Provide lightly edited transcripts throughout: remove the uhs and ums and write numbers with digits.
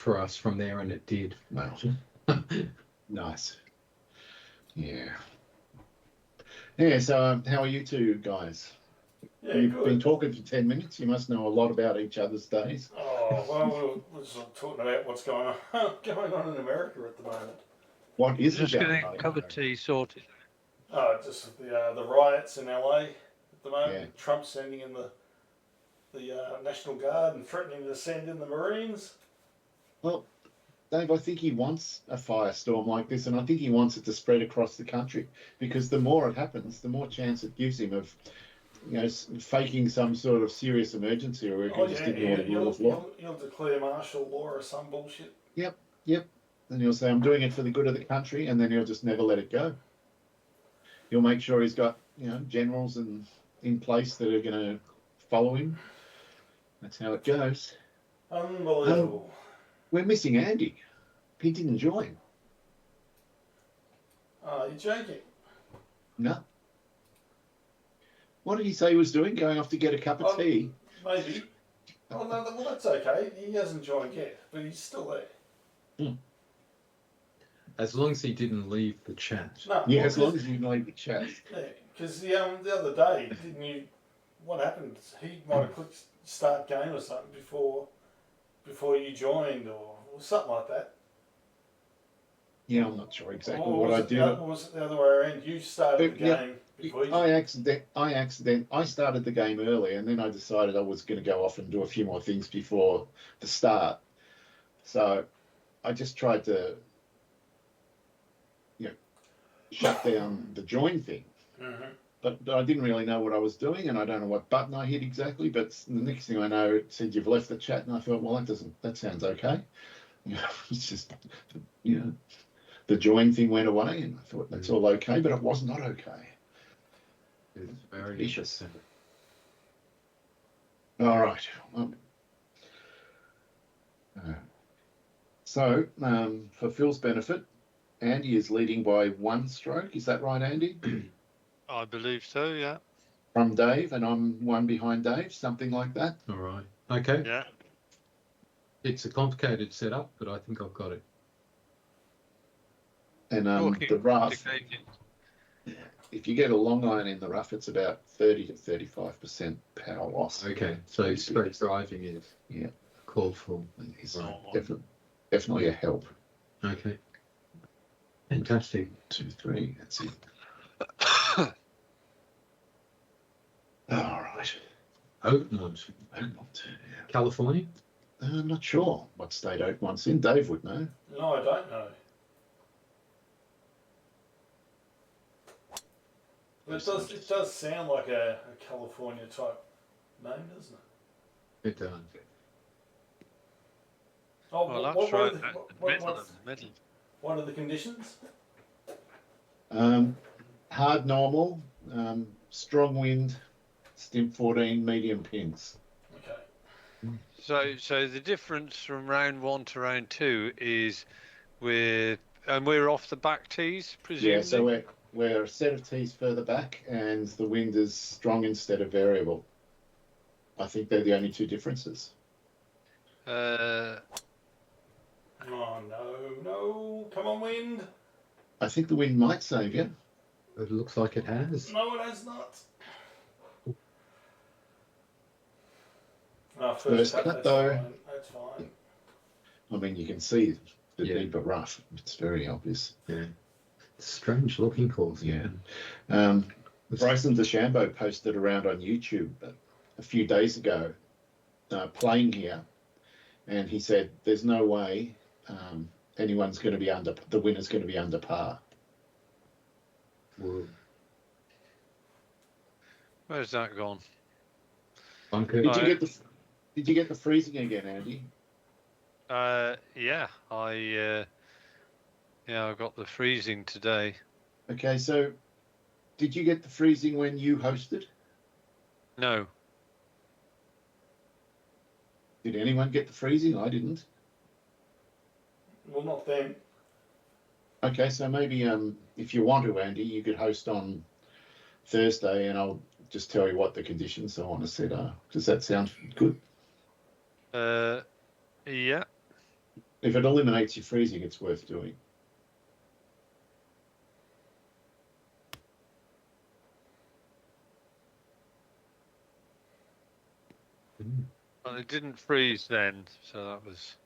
for us from there, and it did. Well, nice. Yeah. Yeah, so how are you two guys? Yeah, You've good. been talking for 10 minutes. You must know a lot about each other's days. Oh, well, we're just talking about what's going on going on in America at the moment. What is Just it getting going a cup on? of tea sorted. Oh, just the riots in LA at the moment. Yeah. Trump sending in the National Guard and threatening to send in the Marines. Well, Dave, I think he wants a firestorm like this, and I think he wants it to spread across the country, because the more it happens, the more chance it gives him of, faking some sort of serious emergency, or he can just ignore the rule of law. He'll declare martial law or some bullshit. Yep. And he'll say, I'm doing it for the good of the country, and then he'll just never let it go. He'll make sure he's got, generals in place that are going to follow him. That's how it goes. Unbelievable. We're missing Andy. He didn't join. Oh, you're joking. No. What did he say he was doing? Going off to get a cup of tea? Maybe. Oh, no, well, that's okay. He hasn't joined yet, but he's still there. As long as he didn't leave the chat. No, Yeah, as long as you leave the chat. Yeah, because the other day, didn't you? What happened? He might have clicked start game or something before you joined, or something like that. Yeah, I'm not sure exactly Or what I did. Or was it the other way around? You started the game before you. I started the game early, and then I decided I was going to go off and do a few more things before the start. So I just tried to, shut down the join thing. Mm-hmm. But I didn't really know what I was doing, and I don't know what button I hit exactly. But the next thing I know, it said you've left the chat, and I thought, well, that sounds okay. It's just, the join thing went away, and I thought that's all okay, but it was not okay. It's very Vicious. interesting. All right. So, for Phil's benefit, Andy is leading by 1 stroke. Is that right, Andy? I believe so, yeah. From Dave, and I'm 1 behind Dave, something like that. All right. Okay. Yeah. It's a complicated setup, but I think I've got it. And the rough, if you get a long iron in the rough, it's about 30 to 35% power loss. Okay. So straight driving is called for. It's Right. definitely a help. Okay. Fantastic. 2, 3, that's it. All right. Oakmont, Oakmont, California. I'm not sure what state Oakmont's in. Dave would know. No, I don't know. But it does sound like a California type name, doesn't it? It does. Oh, Well, that's right. Middle. What are the conditions? Hard normal, strong wind, stim 14, medium pins. Okay. So the difference from round 1 to round 2 is we're off the back tees, presumably. Yeah, so we're a set of tees further back, and the wind is strong instead of variable. I think they're the only 2 differences. Oh no! Come on, wind! I think the wind might save you. It looks like it has. No, it has not. First cut, that's though. fine. That's fine. I mean, you can see the deeper rough. It's very obvious. Yeah. Strange looking course. Yeah. Bryson DeChambeau posted around on YouTube a few days ago, playing here, and he said there's no way anyone's going to be the winner's going to be under par. Whoa. Where's that gone? Bunker. Did you get the freezing again, Andy? Yeah, I got the freezing today. Okay, so did you get the freezing when you hosted? No. Did anyone get the freezing? I didn't. Well, not then. Okay, so maybe if you want to, Andy, you could host on Thursday, and I'll just tell you what the conditions I want to set are. Does that sound good? Yeah. If it eliminates your freezing, it's worth doing. Well, it didn't freeze then, so that was.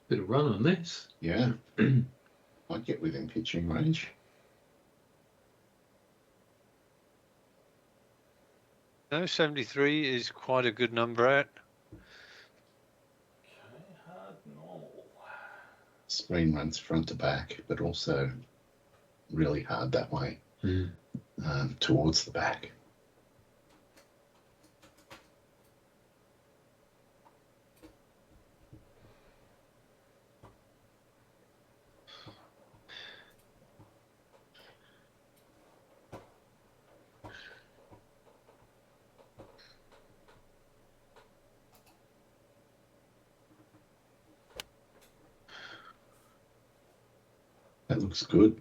Bit of run on this. Yeah. I'd get within pitching range. No, 73 is quite a good number out. Okay, hard normal. Screen runs front to back, but also really hard that way, towards the back. That looks good.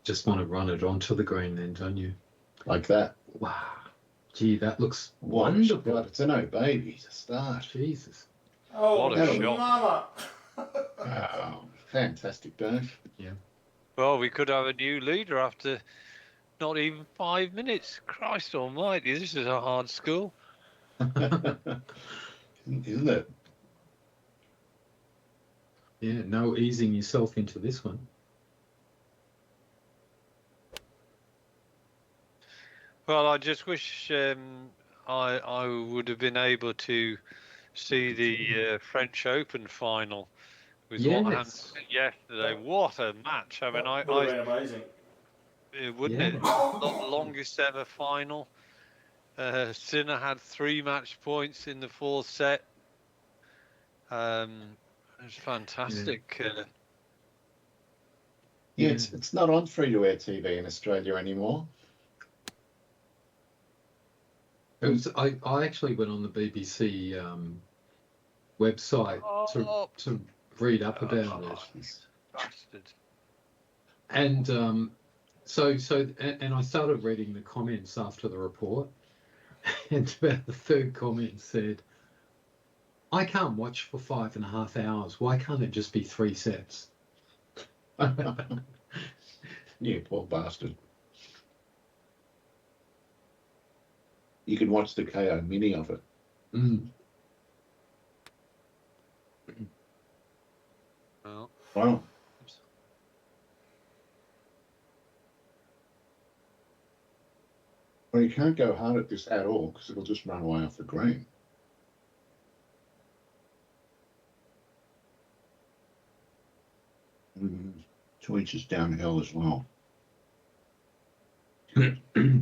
Just want to run it onto the green then, don't you? Like that. Wow. Gee, that looks Wonderful. wonderful. It's an baby to start. Jesus. Oh, What a shot. mama! Wow. Fantastic, Dave. Well, we could have a new leader after not even 5 minutes. Christ almighty, this is a hard school. Isn't it? Yeah, no easing yourself into this one. Well, I just wish I would have been able to see the French Open final with what happened Yes. yesterday. What a match! I mean, That would have been amazing. wouldn't it? Not the longest ever final. Sinner had 3 match points in the 4th set. It was fantastic. Yeah, it's not on free-to-air TV in Australia anymore. It was. I actually went on the BBC website to read up about it, Bastard. and and I started reading the comments after the report, and about the third comment said, "I can't watch for 5.5 hours. Why can't it just be 3 sets?" Yeah, poor bastard. You can watch the KO mini of it. Well, Wow. Well, you can't go hard at this at all because it'll just run away off the green. Mm, 2 inches downhill as well. Oh, man.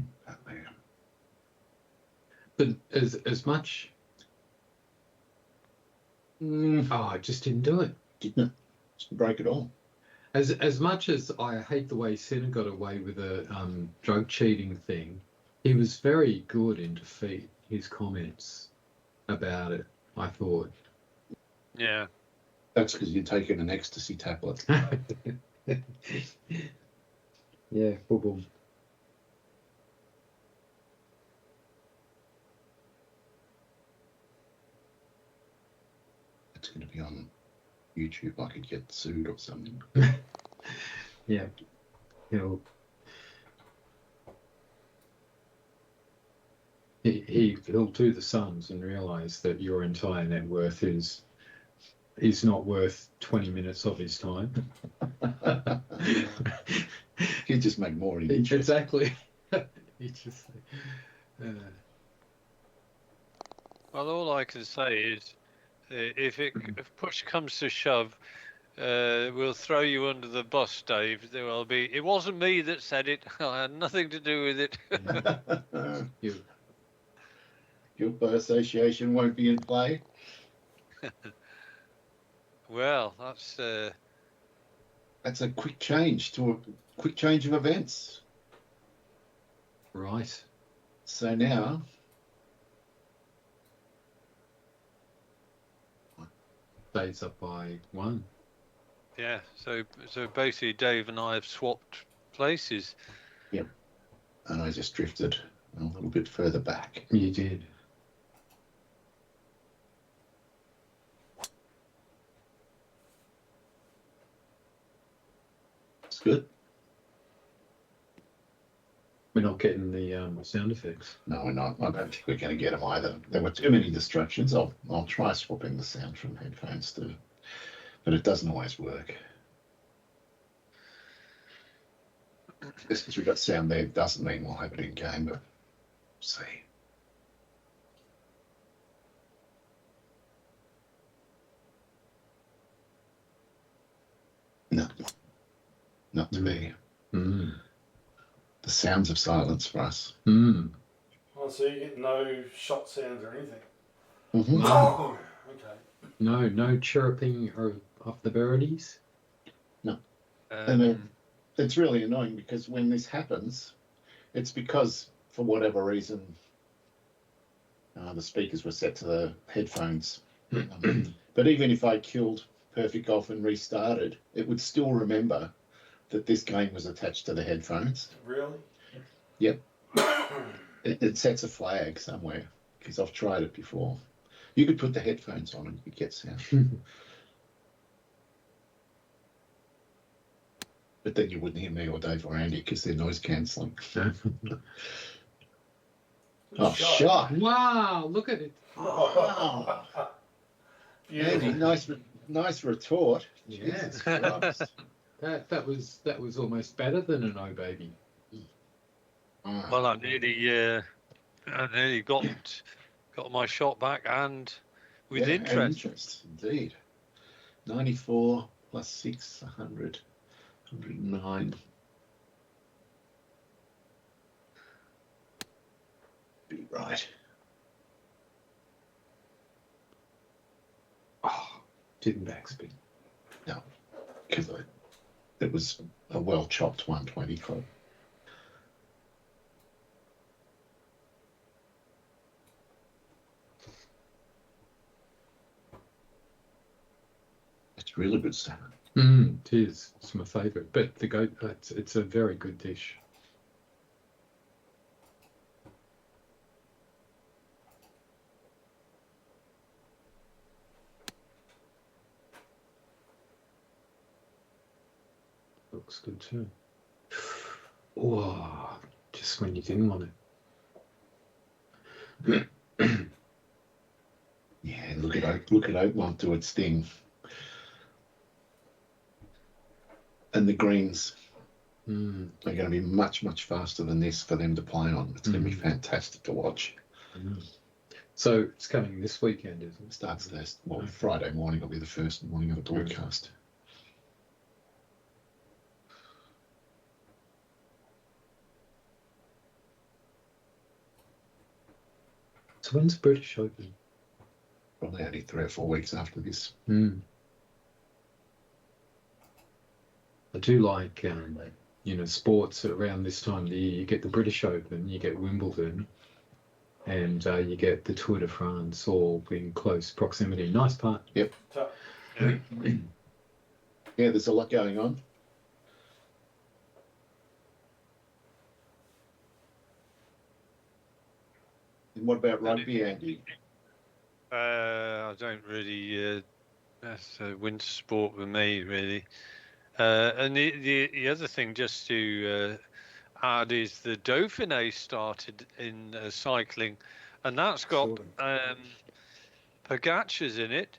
But as much, I just didn't do it. Didn't it? Didn't break it all. As much as I hate the way Sinner got away with a drug cheating thing, he was very good in defeat. His comments about it, I thought. yeah. That's because you're taking an ecstasy tablet. Yeah, boom. It's going to be on YouTube. I could get sued or something. Yeah. He'll do the sums and realise that your entire net worth is not worth 20 minutes of his time. You just make more in interest. Exactly. He just, Well, all I can say is, if push comes to shove, we'll throw you under the bus, Dave. There will be. It wasn't me that said it. I had nothing to do with it. Guilt by association won't be in play. Well, that's. That's a quick change of events. right. So now, Dave's up by 1. Yeah. So basically, Dave and I have swapped places. and I just drifted a little bit further back. You did. It's good. We're not getting the sound effects. No, we're not. I don't think we're going to get them either. There were too many distractions. I'll try swapping the sound from headphones to, but it doesn't always work. Just because we've got sound there doesn't mean we'll have it in game, but we'll see. No, not to be. Mm. The sounds of silence for us. Mm. Oh, so you get no shot sounds or anything? Mhm. Oh, okay. No chirping of the birdies. And it's really annoying because when this happens, it's because for whatever reason the speakers were set to the headphones. But even if I killed Perfect Golf and restarted, it would still remember that this game was attached to the headphones. Really? Yep. It sets a flag somewhere because I've tried it before. You could put the headphones on and you could get sound. But then you wouldn't hear me or Dave or Andy because they're noise cancelling. Oh, shot. Wow, look at it. Oh. Andy, Beautiful. nice retort. Yeah. Jesus Christ. That was almost better than an oh baby. Oh. Well, I nearly got my shot back and with Yeah, and interest. interest, indeed. 94 plus 6, 100, 109. Be right. Oh, didn't backspin. No, because it was a well chopped 120 club. It's really good salmon. It is. It's my favourite. But the goat, it's a very good dish. Looks good too. Oh, just when you didn't want it. Yeah, look at Oakmont do its thing. And the greens are going to be much, much faster than this for them to play on. It's going to be fantastic to watch. So it's coming this weekend, isn't it? It starts this, well, Friday morning will be the first morning of the broadcast. So when's the British Open? Probably only 3 or 4 weeks after this. I do like, sports around this time of the year. You get the British Open, you get Wimbledon, and you get the Tour de France all in close proximity. Nice part. Yep. Yeah. Yeah, there's a lot going on. And what about rugby, Andy? I don't really. That's a winter sport with me, really. And the other thing, just to add, is the Dauphiné started in cycling, and that's got Pogacar's in it.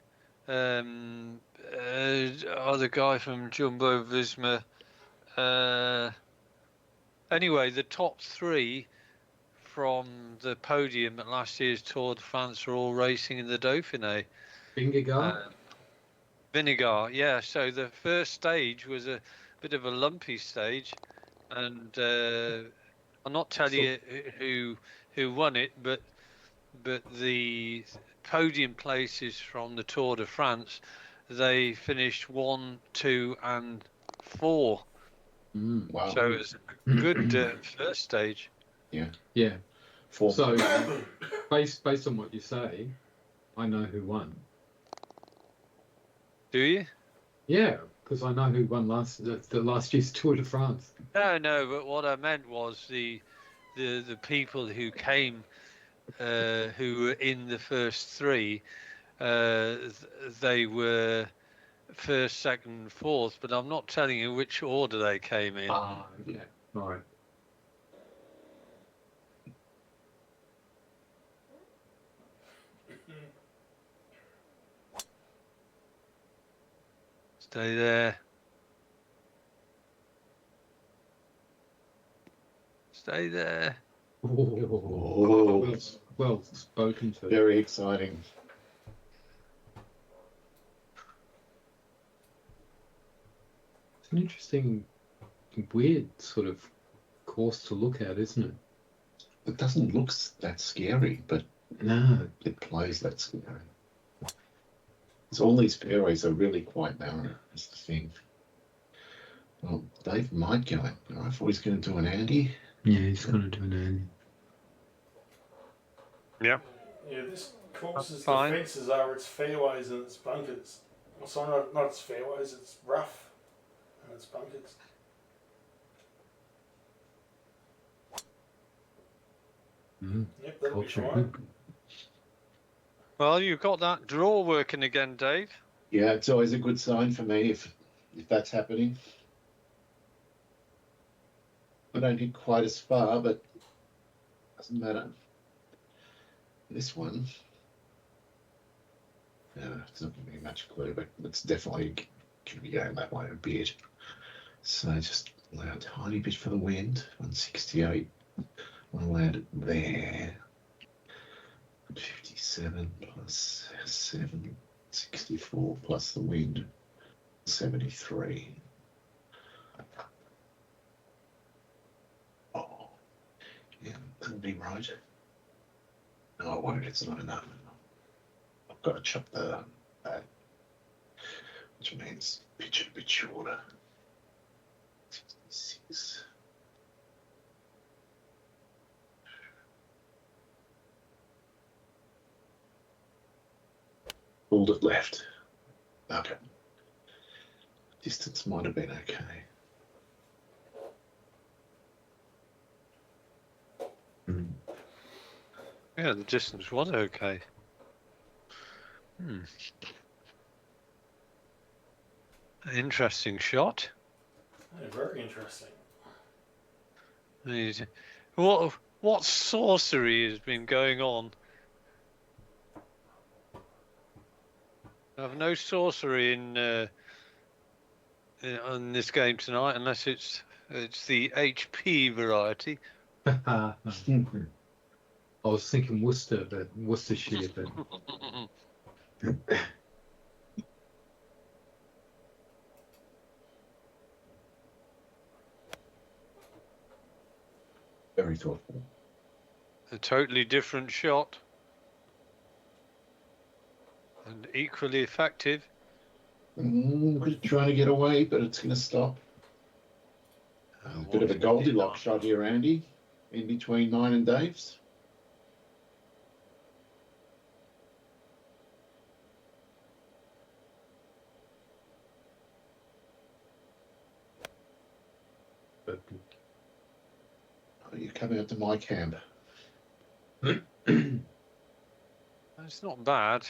Other guy from Jumbo Visma. Anyway, the top 3 from the podium at last year's Tour de France are all racing in the Dauphiné. Vinegar, yeah. So the first stage was a bit of a lumpy stage, and I'll not tell you who won it, but the podium places from the Tour de France, they finished 1, 2, and 4. Wow. So it was a good first stage. Yeah. Yeah. 4. So based on what you say, I know who won. Do you? Yeah, because I know who won the last year's Tour de France. No, but what I meant was the people who came, who were in the first 3, they were first, second, and fourth, but I'm not telling you which order they came in. Yeah. Right. Stay there. Stay there. Oh, well spoken to. Very exciting. It's an interesting, weird sort of course to look at, isn't it? It doesn't look that scary, but No. it plays that scary. So all these fairways are really quite narrow. That's the thing. Well, Dave might go in. I thought he's going to do an Andy. Yeah, he's going to do an Yeah. Yeah, this course's Fine. defences are its fairways and its bunkers. Sorry, not its fairways, it's rough and its bunkers. Yep, that'll be fine. Well, you've got that draw working again, Dave. Yeah, it's always a good sign for me if that's happening. I don't hit quite as far, but doesn't matter. This one, yeah, it's not giving me much clue, but it's definitely could be going that way a bit. So just allow a tiny bit for the wind. 168. I'll allow it there. 57 plus 7, 64 plus the wind, 73. Oh, yeah, that'll be right. No, it won't. It's not enough. I've got to chop the that, which means pitch it a bit shorter. 66. Pulled it left. Okay. Distance might have been okay. Yeah, the distance was okay. Interesting shot. Yeah, very interesting. What sorcery has been going on? I have no sorcery in this game tonight, unless it's the HP variety. I was thinking Worcestershire, but Very thoughtful. A totally different shot. And equally effective. Trying to get away, but it's going to stop. A bit of a Goldilocks shot here, Andy, in between mine and Dave's. but Oh, you're coming up to my camp. It's not bad.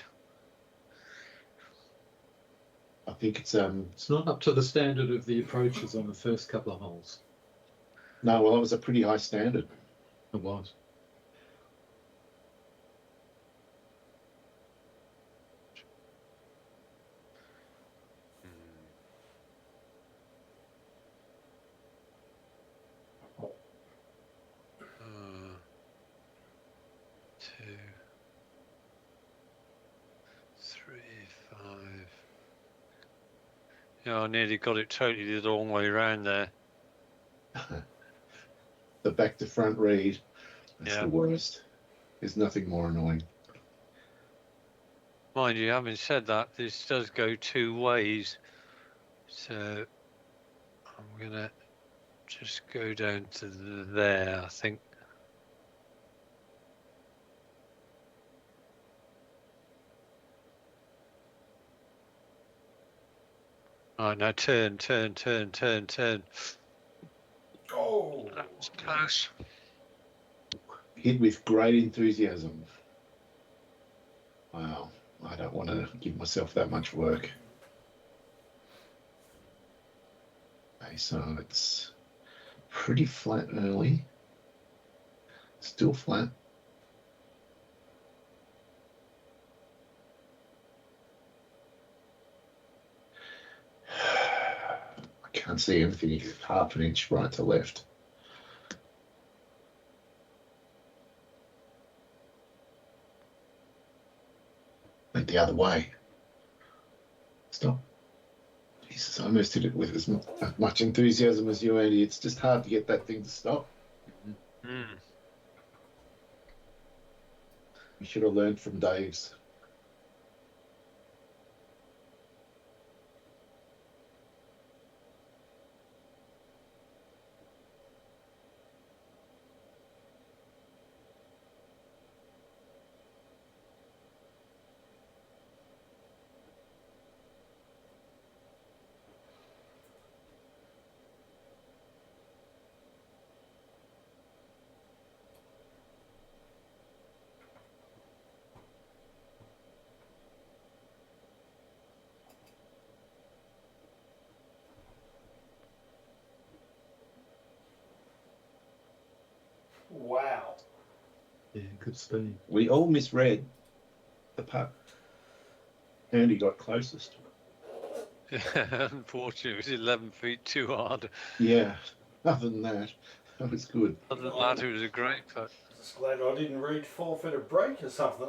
I think it's it's not up to the standard of the approaches on the first couple of holes. no, well, that was a pretty high standard. It was. Two, 3, 5. Yeah, I nearly got it totally the wrong way around there. The back to front read. That's Yeah. the worst. There's nothing more annoying. Mind you, having said that, this does go two ways. So I'm going to just go down to there, I think. All right, now turn. Oh, That was close. Hit with great enthusiasm. Wow. I don't want to give myself that much work. so it's pretty flat early. Still flat. I can't see anything half an inch right to left. Went the other way. Stop. Jesus, I almost did it with as much enthusiasm as you, Andy. It's just hard to get that thing to stop. Mm. We should have learned from Dave's. Wow. Yeah, good speed. We all misread the putt. Andy got closest. Unfortunately, it was 11 feet too hard. Yeah, other than that, that was good. Other than that, it was a great putt. Just glad I didn't read 4 feet of break or something.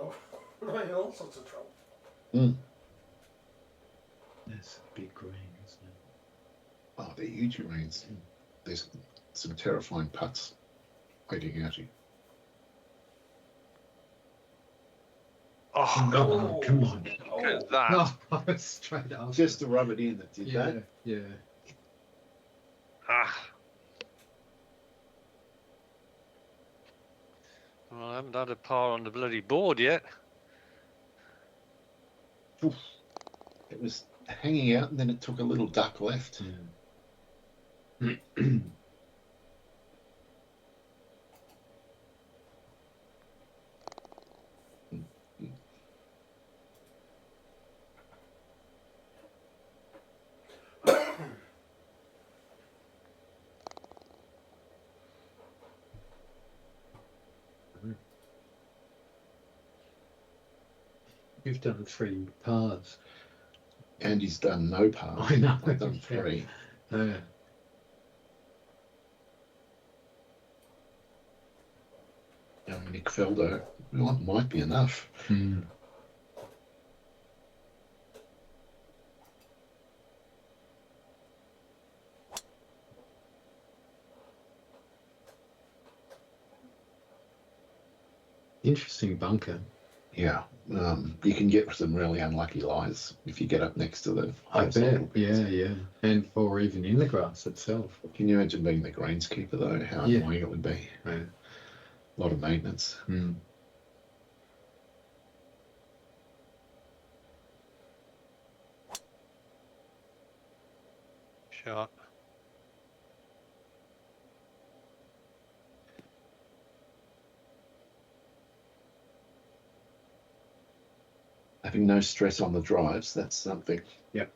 I'd be in all sorts of trouble. That's a big green, isn't it? Oh, they're huge greens. There's some terrifying putts waiting out you. Oh, Oh, come on. look at that. No, I was straight up. Just to rub it in that did yeah, that. yeah. Ah. Well, I haven't had a par on the bloody board yet. It was hanging out and then it took a little duck left. Yeah. You've done 3 pars. Andy's done no par. I know. I've done 3. Yeah. Dominic Felder, well, it might be enough. Mm. Interesting bunker. Yeah, you can get some really unlucky lies if you get up next to the I holes. bet. Yeah, yeah. And or even in the grass itself. Can you imagine being the greenskeeper though? How Yeah. annoying it would be. Yeah. A lot of maintenance. Mm. Shot. Having no stress on the drives, that's something. Yep.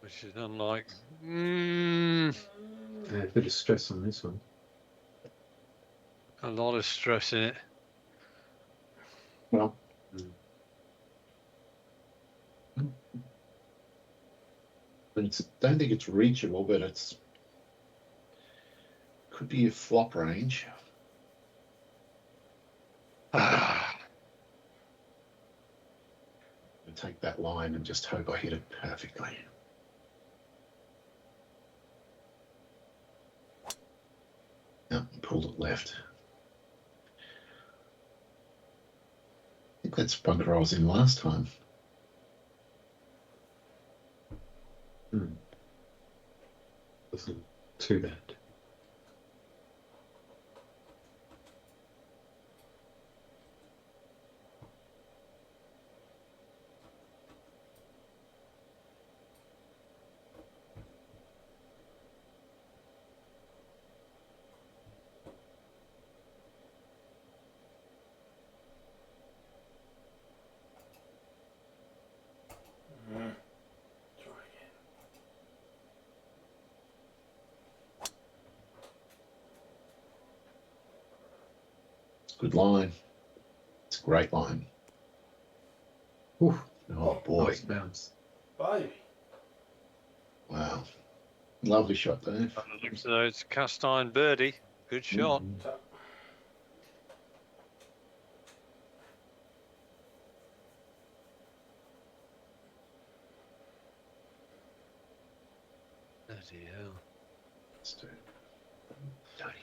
Which is unlike. A bit of stress on this one. A lot of stress in it. Well, don't think it's reachable, but it's could be a flop range. Take that line and just hope I hit it perfectly. Yep, pulled it left. I think that's bunker I was in last time. Wasn't too bad. good line. It's a great line. Oof, Oh boy! nice bounce. Baby. Wow, lovely shot there. So it's a cast iron birdie. Good shot. Mm. So, Bloody hell. Let's do. Tony.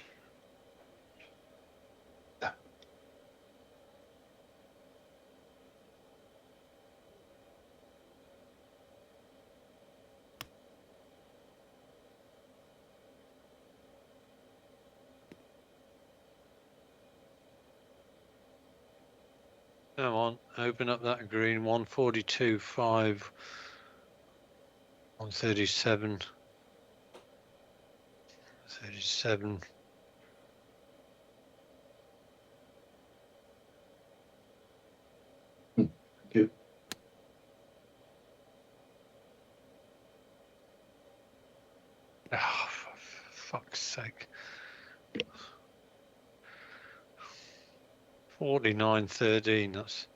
Come on, open up that green. 142.5. 137. 37. Good. Oh, for fuck's sake. 49.13. That's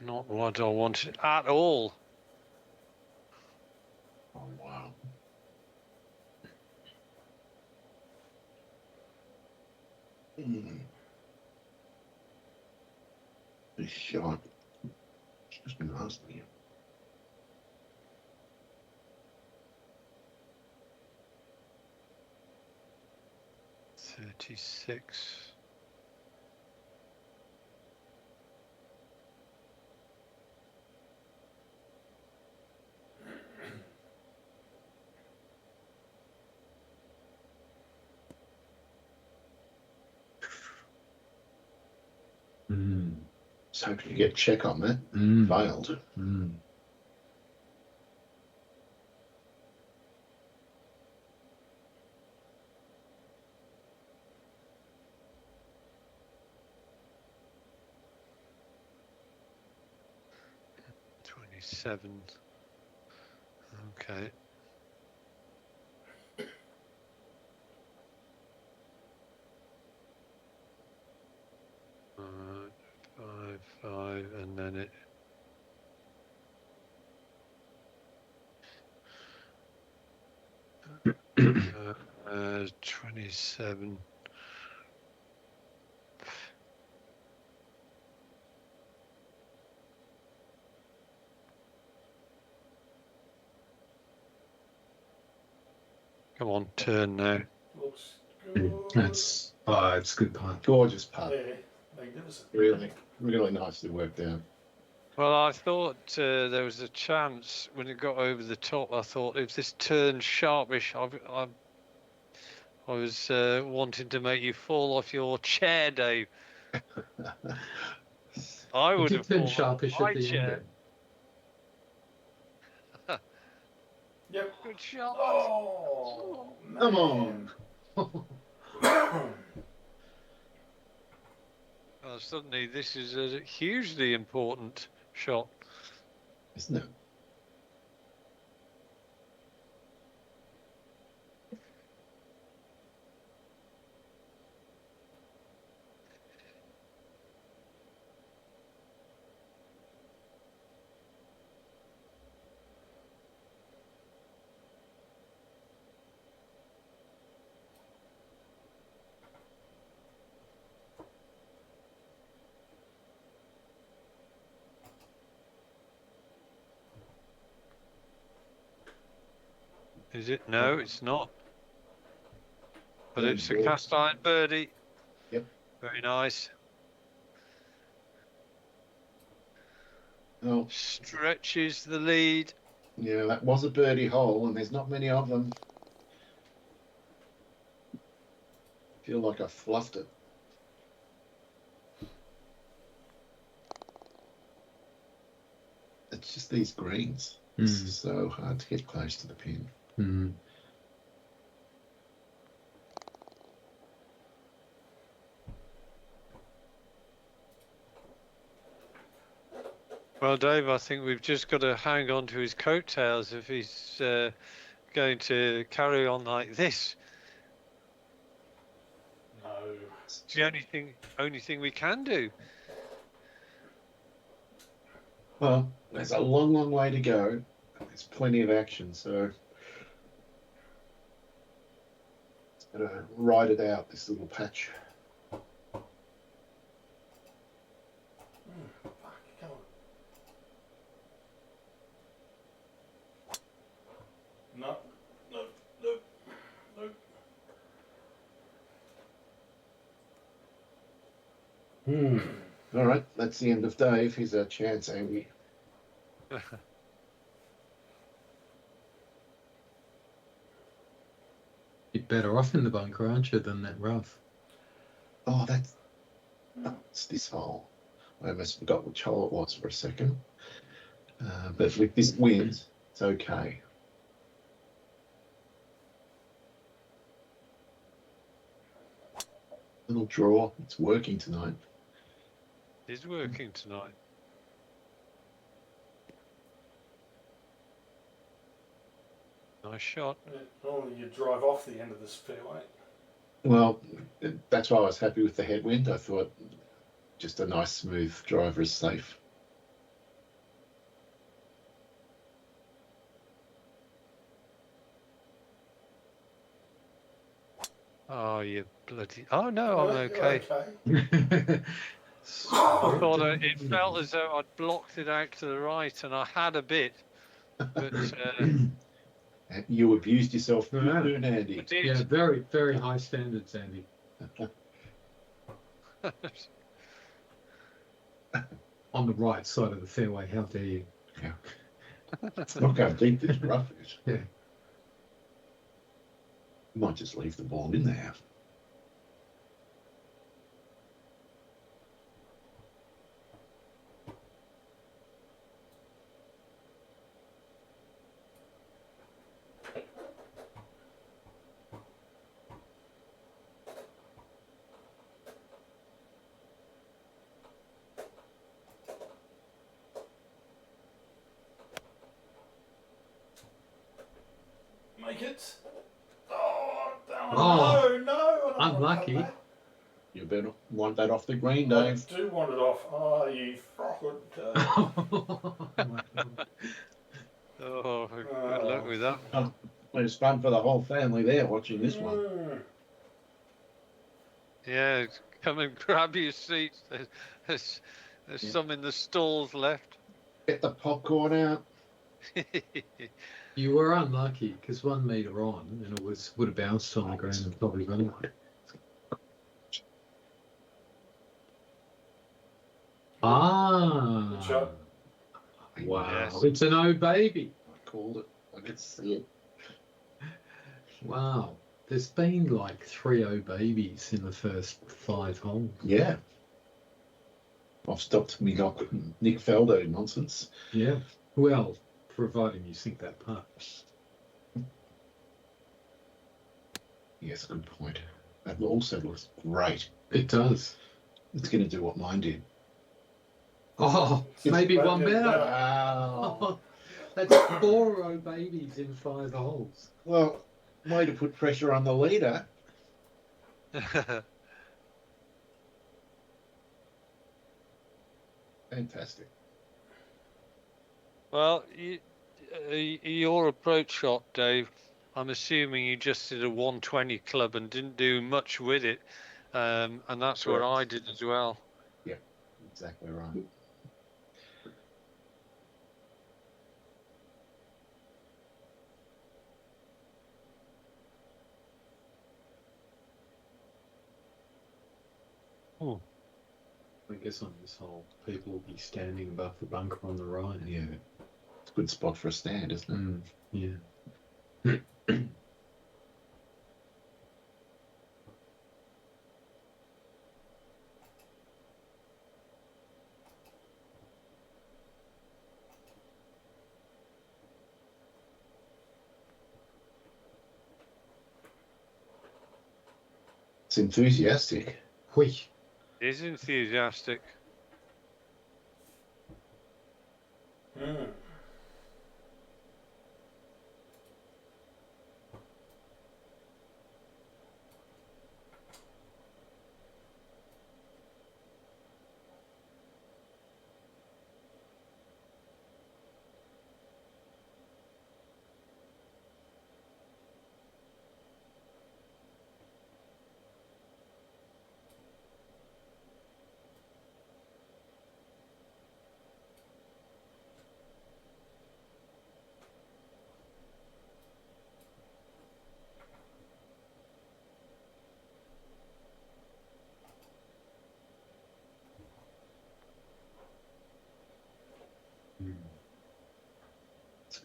not what I wanted at all. Oh wow. This shot. Just nasty. 36. Mm. So can you get check on that? Mm. Failed. Mm. Seven. Okay. Five, and then it. uh, 27. Come on, turn now. looks good. That's it's a good putt. Gorgeous putt. Yeah, magnificent. Really, really nicely worked out. Well, I thought there was a chance when it got over the top. I thought if this turned sharpish, I was wanting to make you fall off your chair, Dave. I It would did have turn fallen sharpish off my at the chair. end. Yep. Good shot. Oh, Come man. on. Well, suddenly this is a hugely important shot. Isn't it? Is it? No, it's not. But Very it's a good. cast iron birdie. Yep. Very nice. Oh, Stretches the lead. yeah, that was a birdie hole, and there's not many of them. Feel like I fluffed it. It's just these greens. It's so hard to get close to the pin. Mm. Well, Dave, I think we've just got to hang on to his coattails if he's going to carry on like this. No. It's the only thing we can do. Well, there's a long, long way to go. There's plenty of action, so it's gotta ride it out, this little patch. Fuck, come on. No, no, no, no. All right, that's the end of Dave. Here's our chance, Andy. You're better off in the bunker, aren't you, than that rough? Oh, that's this hole. I almost forgot which hole it was for a second. But with this wind, it's okay. Little draw. It's working tonight. It's working tonight. Nice shot. Normally you drive off the end of this fairway. Well, that's why I was happy with the headwind. I thought just a nice smooth driver is safe. Oh, you bloody! Oh no, I'm You're okay. okay. I thought it felt as though I'd blocked it out to the right, and I had a bit, but And you abused yourself too Yeah. soon, Andy. I did. Yeah, very, very high standards, Andy. On the right side of the fairway, how dare you? Look how deep this rough is. Yeah. You might just leave the ball in there. Make it. Oh, damn it. Oh, No, I don't unlucky. Want You better want that off the green, that. I Dave. do want it off. Oh, you fucking. Oh my God. Oh, good luck with that. It was fun for the whole family there watching this one. Yeah, come and grab your seats. There's some in the stalls left. Get the popcorn out. You were unlucky because 1 metre on, and it would have bounced on the ground and probably run away. Ah, Good shot. wow! Yes. It's an O baby. I called it. I could see it. Wow, there's been like 3 O babies in the first 5 holes. Yeah. I've stopped me like Nick Faldo nonsense. Yeah, well, providing you sink that putt. Yes, good point. That also looks great. It does. It's going to do what mine did. Oh, maybe one Maybe better. Wow. That's 4 O babies in 5 holes. Well, way to put pressure on the leader. Fantastic. Well, your approach shot, Dave, I'm assuming you just did a 120 club and didn't do much with it. And that's what I did as well. Exactly right. Oh. I guess on this hole, people will be standing above the bunker on the right. Yeah. It's a good spot for a stand, isn't it? Yeah. It's enthusiastic. Hui. Is enthusiastic.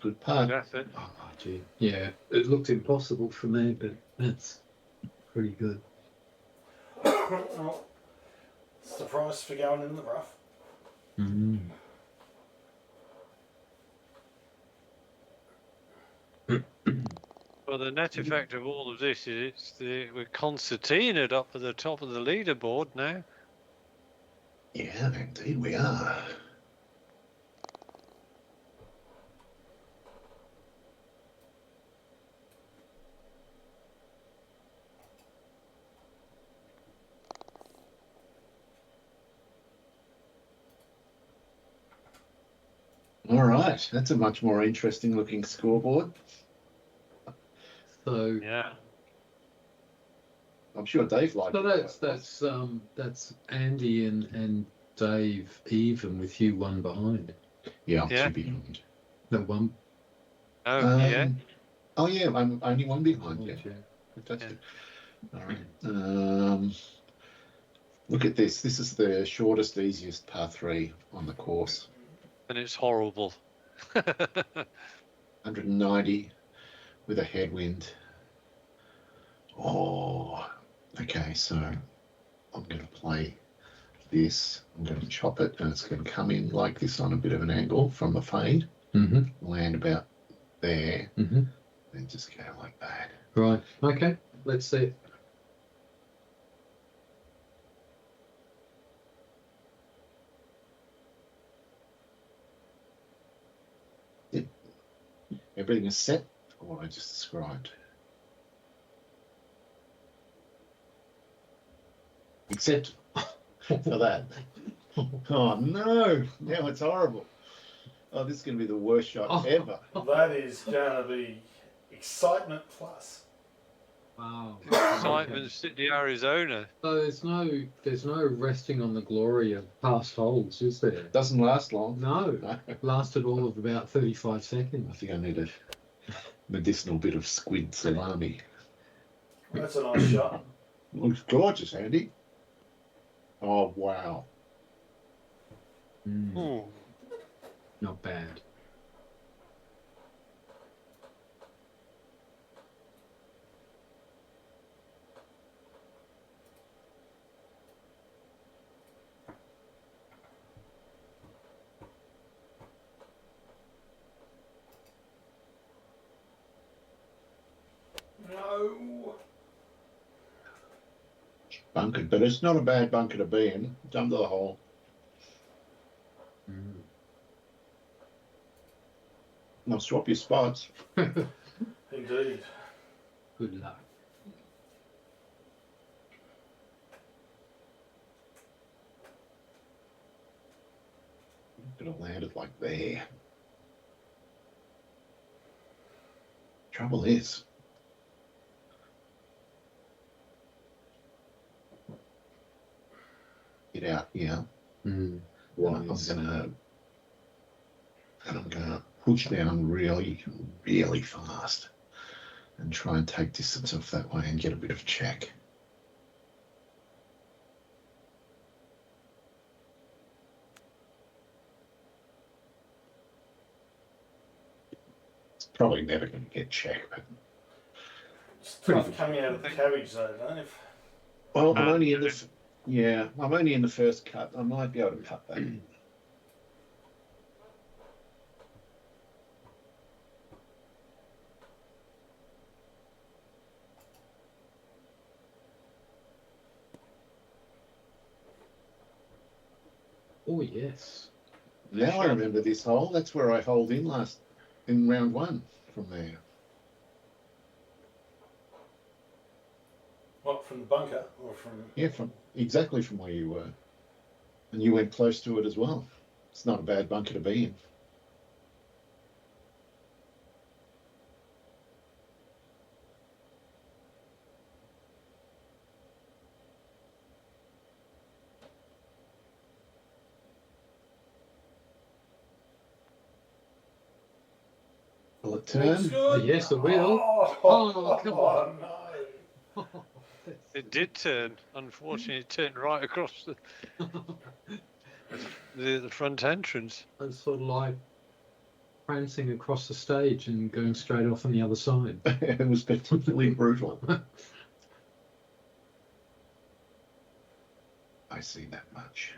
good putt. That's it. Oh, gee. Yeah, it looked impossible for me, but that's pretty good. Well, it's the price for going in the rough. Mm. Well, the net effect of all of this is we're concertinaed up at the top of the leaderboard now. Yeah, indeed we are. All right, that's a much more interesting looking scoreboard. So, Yeah. I'm sure Dave liked so it. that's Andy and Dave even with you one behind. Yeah, Yeah. two behind. No one. Oh, yeah. Oh yeah, I'm only one behind. Yeah, Yeah. fantastic. All right. Look at this. This is the shortest, easiest par 3 on the course. And it's horrible. 190 with a headwind. Oh, okay. So I'm going to play this. I'm going to chop it, and it's going to come in like this on a bit of an angle from the fade. Mm-hmm. Land about there, Mm-hmm. and just go like that. Right. Okay. Let's see it. Everything is set for what I just described. Except for that. Oh no! Now it's horrible. Oh, this is going to be the worst shot ever. That is going to be excitement plus. Wow. Excitement City, Arizona. So there's no resting on the glory of past holes, is there? Doesn't last long. No. No. Lasted all of about 35 I seconds. think I need a medicinal bit of squid salami. That's a nice shot. Looks gorgeous, Andy. Oh wow! Mm, Ooh. not bad. No. Bunkered, but it's not a bad bunker to be in. It's under the hole. Mm. I'll swap your spots. Indeed. Good luck. Could have landed like there. Trouble is, get out here. Mm. And I'm gonna push down really, really fast and try and take distance off that way and get a bit of a check. It's probably never going to get check, but It's tough coming out of the cabbage though, Dave. well, I'm only in the I'm only in the first cut. I might be able to cut that. Oh yes. Now I remember this hole. That's where I holed in round 1 from there. What, from the bunker or from? Yeah, from exactly from where you were. And you went close to it as well. It's not a bad bunker to be in. Will it Looks turn? good. Yes, it will. Oh, Oh, come on. no. It did turn. Unfortunately, it turned right across the front entrance. That's sort of like prancing across the stage and going straight off on the other side. It was particularly brutal. I see that much.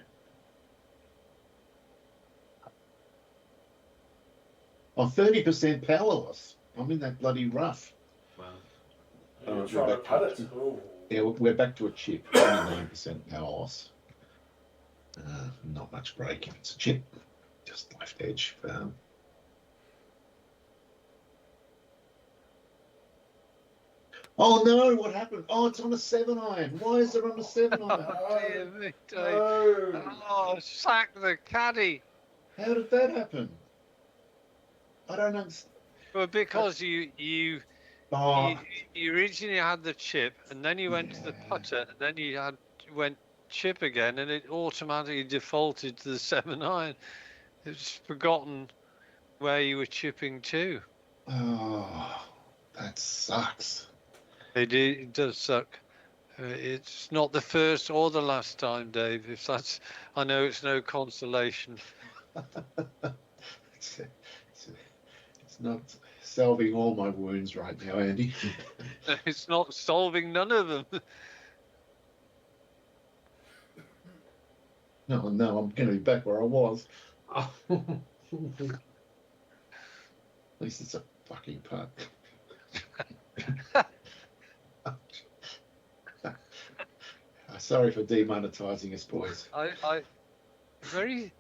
Oh, 30% powerless. I'm in that bloody rough. Wow. You're we're trying to back putt to- it. Ooh. Yeah, we're back to a chip. 29% power loss. Not much break if it's a chip. Just left edge. Oh no, what happened? Oh, it's on a 7-iron. Why is it on a 7-iron? Oh, dear me, Dave. No. Oh, sack the caddy. How did that happen? I don't understand. Well, because you Oh, originally had the chip, and then you went to the Yeah. putter, and then went chip again, and it automatically defaulted to the 7-iron. It's forgotten where you were chipping to. oh, that sucks. It does suck. It's not the first or the last time, Dave. If that's, I know it's no consolation. It's not salving all my wounds right now, Andy. It's not solving none of them. No, I'm going to be back where I was. Oh. At least it's a fucking putt. Sorry for demonetizing us, boys. I very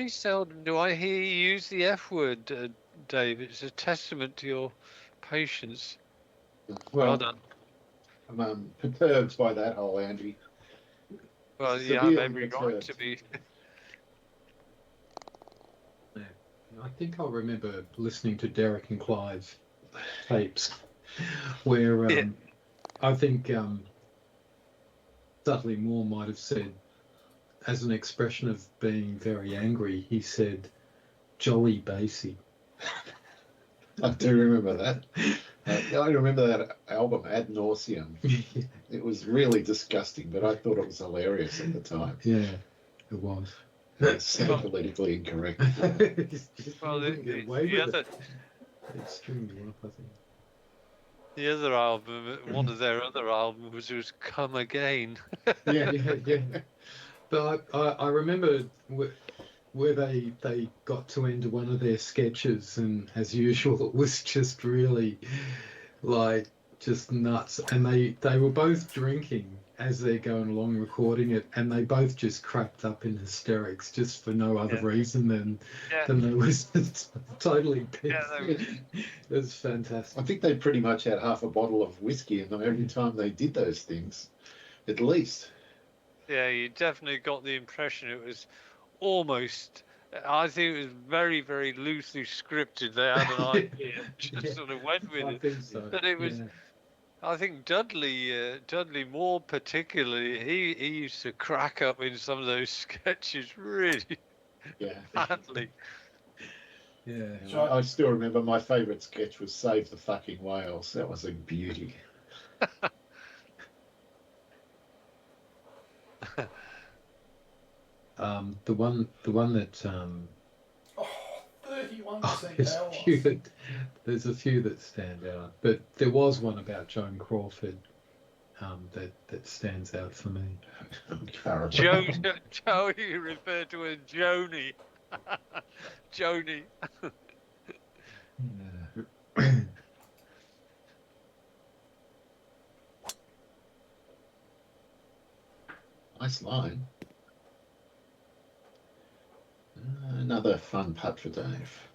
seldom do I hear you use the F word, Dave. It's a testament to your patience. Well Well, done. I'm perturbed by that whole Andy. Well, you have severely every right perturbed. to be. Yeah. I think I remember listening to Derek and Clive tapes where Yeah. I think Dudley Moore might have said, as an expression of being very angry, he said, "Jolly Basie." I do remember that. I remember that album ad nauseum. It was really disgusting, but I thought it was hilarious at the time. Yeah, it was. It's so politically incorrect. Well, Wouldn't get away the with other it. Extremely rough, I think. the other album, one of their other albums was "Come Again." Yeah. Yeah. But I remember where they got to end one of their sketches, and as usual, it was just really like just nuts. And they were both drinking as they're going along recording it, and they both just cracked up in hysterics just for no other reason than they was totally pissed. Yeah, It was fantastic. I think they pretty much had half a bottle of whiskey in them every time they did those things, at least. Yeah, you definitely got the impression it was almost. I think it was very, very loosely scripted. They had an idea, just sort of went with I it. think so. But it was. Yeah. I think Dudley Moore particularly, he used to crack up in some of those sketches really Yeah. badly. Yeah. So- I still remember my favourite sketch was Save the Fucking Whales. That was a beauty. The one that Oh, 31% oh, there's a few that stand out, but there was one about Joan Crawford that stands out for me. Joe, you refer to as Joni. Joni. Nice line. Another fun putt for Dave.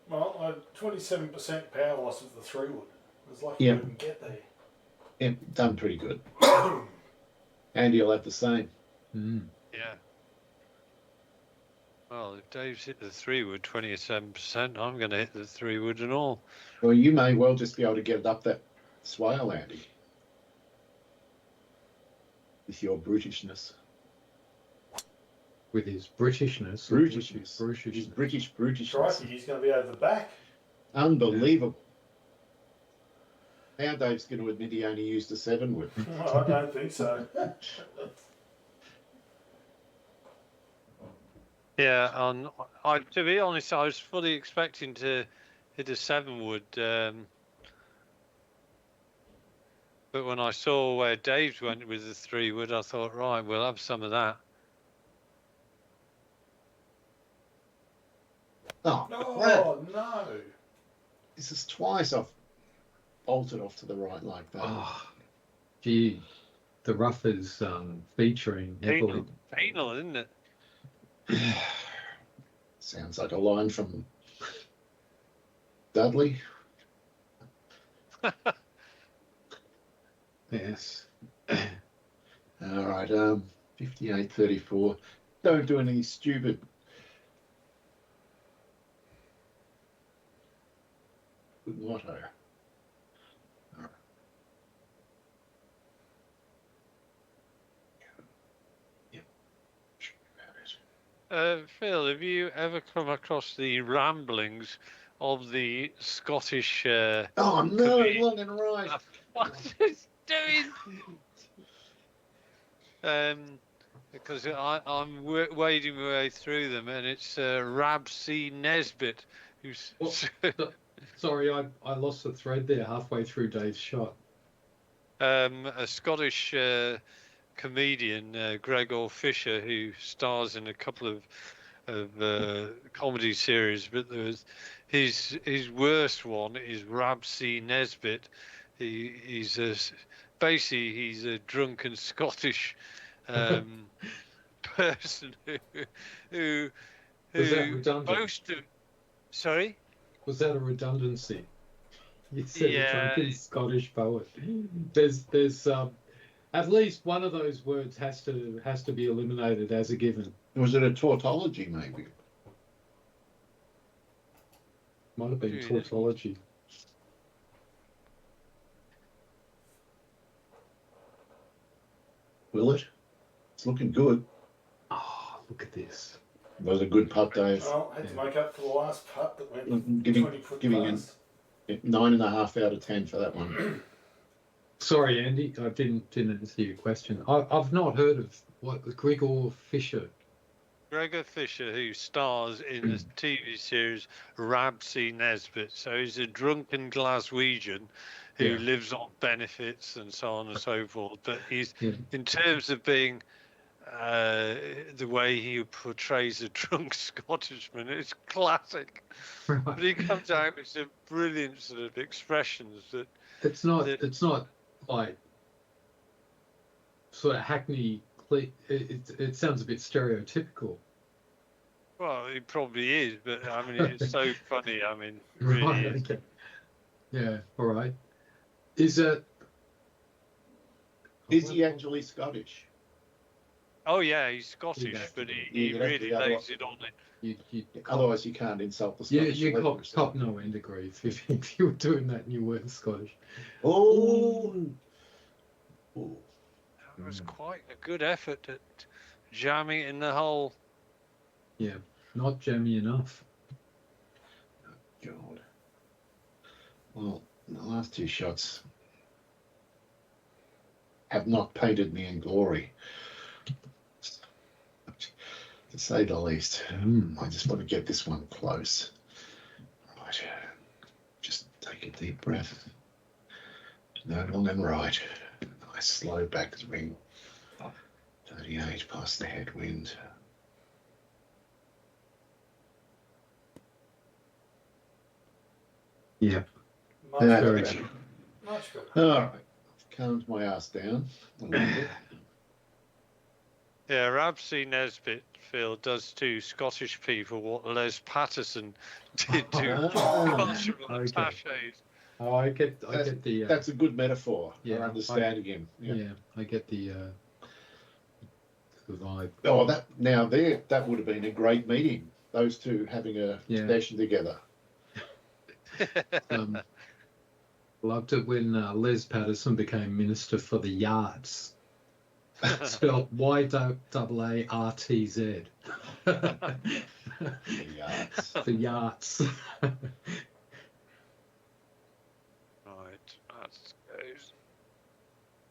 Well, I had 27% power loss with the 3-wood. I was lucky Yeah. I didn't get there. Yeah, done pretty good. Andy will have the same. Mm. Yeah. Well, if Dave's hit the 3-wood 27%, I'm going to hit the 3-wood and all. Well, you may well just be able to get it up that swale, Andy. With your brutishness. With his Britishness. Brutishness. Brutishness. His British brutishness. Crikey, he's going to be over the back. Unbelievable. Now Dave's going to admit he only used a 7-wood. I don't think so. Yeah, to be honest, I was fully expecting to hit a 7-wood, but when I saw where Dave's went with the 3-wood, I thought, right, we'll have some of that. Oh, Oh no! this is twice I've bolted off to the right like that. Oh, gee, the rough is featuring heavily. Penal, isn't it? Sounds like a line from Dudley. Yes. All right, 58.34. Don't do anything stupid. Good motto. All right. Yep. Should be about it. Phil, have you ever come across the ramblings of the Scottish? Oh no, comedian? long and right. What is doing? Because I'm wading my way through them, and it's Rab C. Nesbitt, who's Sorry, I lost the thread there halfway through Dave's shot. a Scottish comedian, Gregor Fisher, who stars in a couple of comedy series, but there's his worst one is Rab C. Nesbitt. He's basically he's a drunken Scottish person who Was that redundant? boasts of. Sorry. Was that a redundancy? You said a Yeah. drunken Scottish poet. There's at least one of those words has to be eliminated as a given. Was it a tautology, maybe? Might have been Yeah. tautology. Will it? It's looking good. Oh, look at this. Was a good putt, Dave. Oh, I had to make up for the last putt that went Giving 20 foot giving past. 9.5 out of 10 for that one. Sorry, Andy, I didn't answer your question. I've not heard of what Gregor Fisher. Gregor Fisher, who stars in the TV series Rab C. Nesbitt. So he's a drunken Glaswegian who Yeah. lives on benefits and so on and so forth. But he's, Yeah. in terms of being the way he portrays a drunk Scottishman, it's classic. But he comes out with some brilliant sort of expressions that It's not like sort of hackney. It sounds a bit stereotypical. well, he probably is, but I mean, it's so funny. I mean, it really Right, is. okay. Yeah. All right. Is it? Is he actually Scottish? Oh yeah, he's Scottish, Yeah. but he Yeah, that's really the other lays it on it. You Otherwise, you can't insult the Yeah, Scottish. you celebrities. cop no end of grief if you were doing that and you weren't Scottish. Oh. Ooh. That was quite a good effort at jamming it in the hole. Yeah, not jammy enough. God. Well, the last two shots have not painted me in glory, to say the least. I just want to get this one close. Right. Just take a deep breath. No long and right. Nice slow back swing. 38 past the headwind. Yeah. Much That's better. better. Much better. All right. I've calmed my ass down a little bit. Yeah, Rab C. Nesbitt, Phil, does to Scottish people what Les Patterson did to cultural Okay. attachés. Oh, I get the. That's a good metaphor. Yeah, I understand again. yeah, I get the vibe. Oh, that would have been a great meeting. Those two having a session together. Loved it when Les Patterson became Minister for the Yachts. Spelled YAARTZ. The yachts. Right, that goes.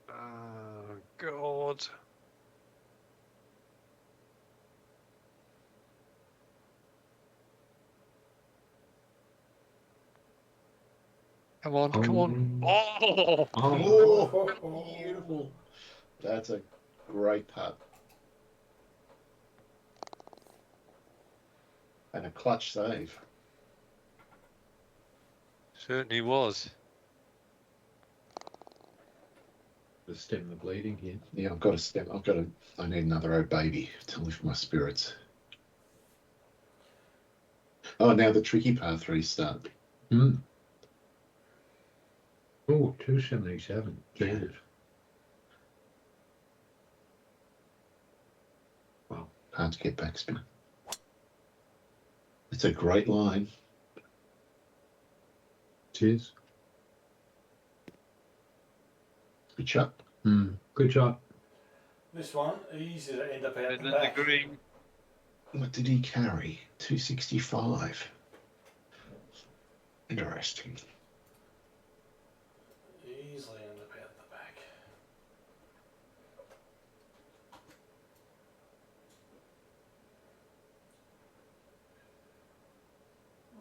Oh, God. Come on, come on. Oh! Oh, beautiful. That's a great putt. And a clutch save. Certainly was. To stem the bleeding here. Yeah, I've got to step. I need another old baby to lift my spirits. Oh, now the tricky par 3 start. Mm. Oh, 277. Yeah. Jesus. Wow. Hard to get backspin. It's a great line. Cheers. Good shot. Good shot. This one, easy to end up out And the then back. the green. What did he carry? 265. Interesting. Easily end up out the back.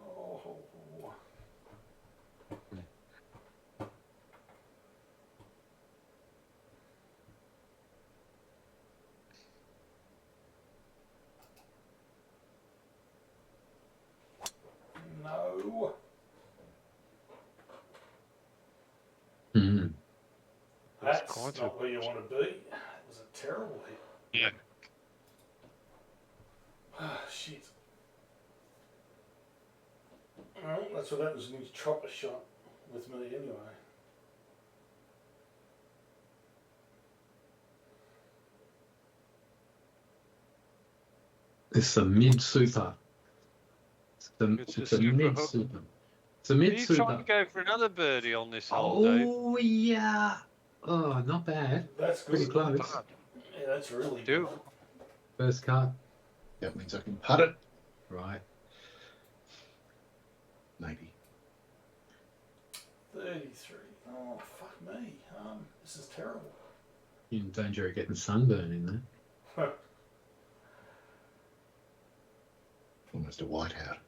Oh. No. Mm. That's quite not where you want to be. It was a terrible hit. Yeah. Ah, shit. Well, that's what happens when you chop a shot with me anyway. It's a mid super. It's a super mid hook. super. It's a Are mid you super. trying to go for another birdie on this hole, Dave? Oh yeah. Oh, not bad. That's good. Pretty close. Yeah, that's really Do. good. First cut. That means I can putt it. Right. Maybe. 33. Oh, fuck me. This is terrible. You're in danger of getting sunburn in there. Almost a whiteout.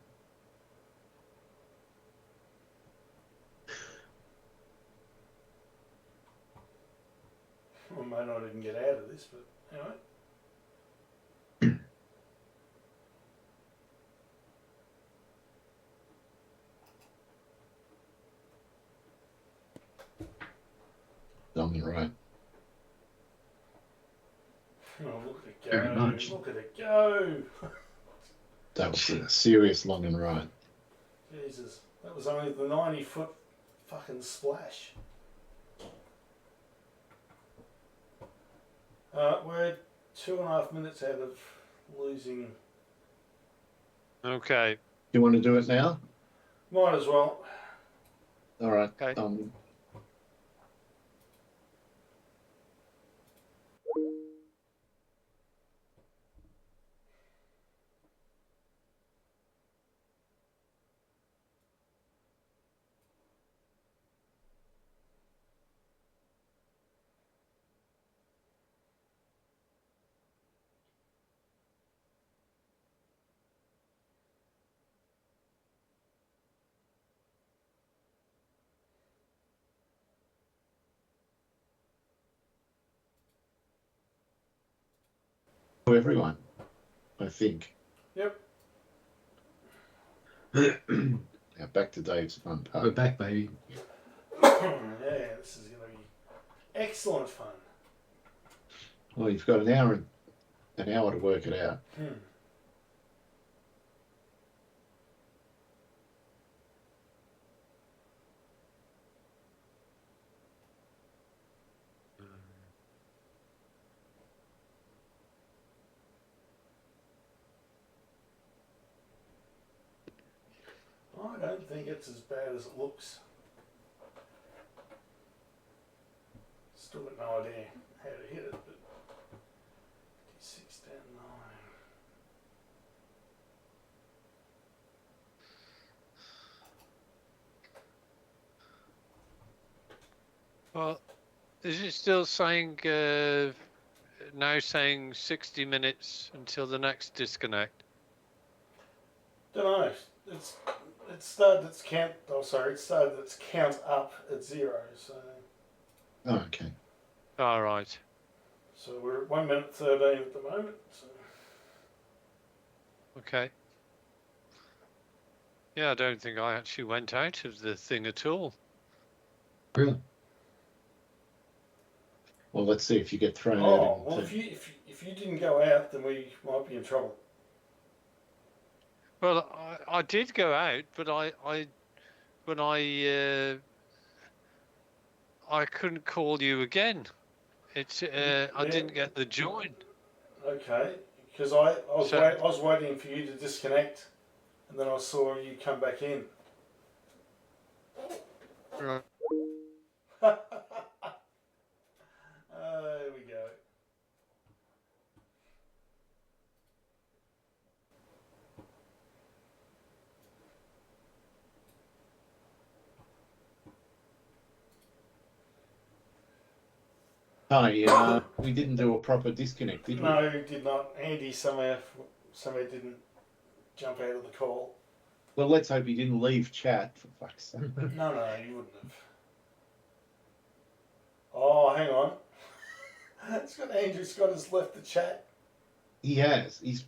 I may not even get out of this, but anyway. Long and right. Oh, look at it go. Very much. Look at it go. That was a serious long and right. Jesus. That was only the 90-foot fucking splash. We're 2.5 minutes out of losing. Okay. You want to do it now? Might as well. All right. Okay. For everyone, I think. Yep. Now back to Dave's fun We're part. back, baby. Yeah, this is going to be excellent fun. Well, you've got an hour to work it out. I don't think it's as bad as it looks. Still got no idea how to hit it, but 56 down 9. Well, is it still saying now saying 60 minutes until the next disconnect? Don't know. it started its count. Oh, sorry, it started its count up at 0. Oh, okay. All right. So we're at 1 minute 13 at the moment. So. Okay. Yeah, I don't think I actually went out of the thing at all. Really? Well, let's see if you get thrown Oh, out. well, if you didn't go out, then we might be in trouble. Well, I did go out, but I couldn't call you again. It's I didn't get the join. Okay, because I So- was waiting for you to disconnect, and then I saw you come back in. Right. There we go. Hi, we didn't do a proper disconnect, did we? No, did not. Andy somehow didn't jump out of the call. Well, let's hope he didn't leave chat, for fuck's sake. No, you wouldn't have. Oh, hang on. Andrew Scott has left the chat. He has. He's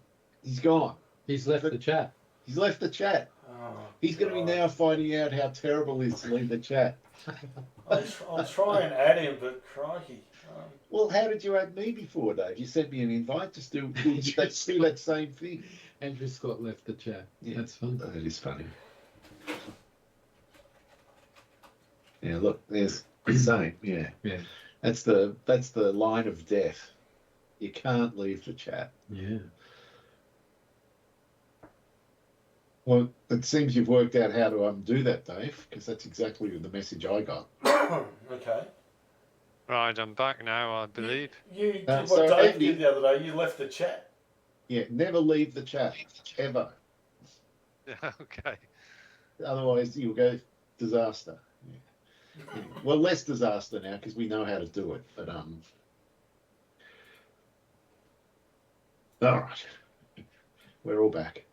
gone. He's left the chat. He's left the chat. Oh, He's going to be God. now finding out how terrible it is to leave the chat. I'll try and add him, but crikey. Well, how did you add me before, Dave? You sent me an invite. Just do that same thing. Andrew Scott left the chat. Yeah. That's fun. That is funny. Yeah, look, there's the same. Yeah, Yeah. that's the line of death. You can't leave the chat. Yeah. Well, it seems you've worked out how to undo that, Dave, because that's exactly the message I got. Okay. Right, I'm back now, I believe. You did what so Dave Andy- did the other day. You left the chat. Yeah, never leave the chat ever. Okay. Otherwise, you'll go disaster. Yeah. Anyway, well, less disaster now because we know how to do it. But all right, we're all back.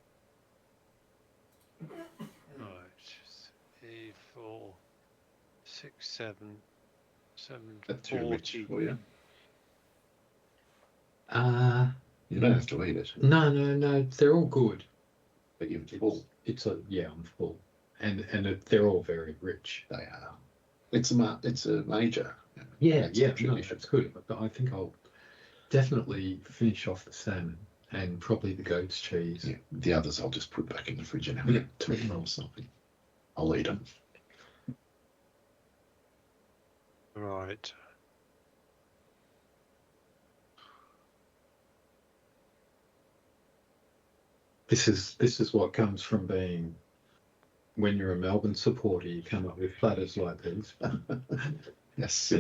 Right. 3, 4, 6, 7, 7, That's too rich 40. for you. You You don't have to eat it, No. They're all good. but you're full. I'm full, and they're all very rich. They are. It's a major. Yeah, That's yeah, a no, tradition. that's good. But I think I'll definitely finish off the salmon and probably the goat's cheese. Yeah, the others I'll just put back in the fridge and have a tomorrow or something. I'll eat them. Right. This is what comes from being, when you're a Melbourne supporter, you come up with platters like these. Yes,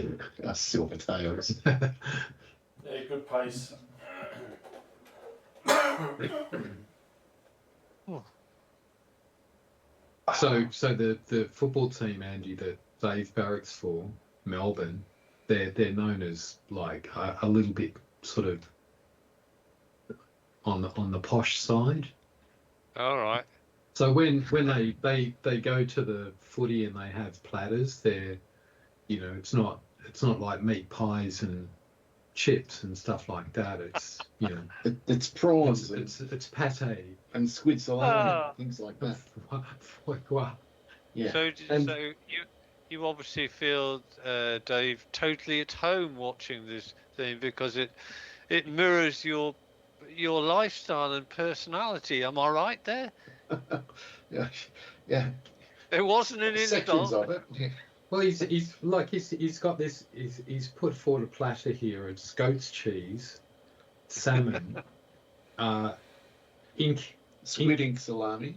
us silver tails. Yeah, good pace. So the football team, Andy, that Dave barracks for, Melbourne, they're known as like a little bit sort of on the posh side. All right. So when they go to the footy and they have platters, they're, it's not like meat pies and chips and stuff like that. It's It's prawns it's pate. and squid salami Ah. and things like that. Wow. Yeah. So And- you obviously feel, Dave, totally at home watching this thing because it mirrors your lifestyle and personality. Am I right there? Yeah. It wasn't an Sections insult. of it. Yeah. Well, he's got this. He's put forward a platter here. It's goat's cheese, salmon, Squid ink salami.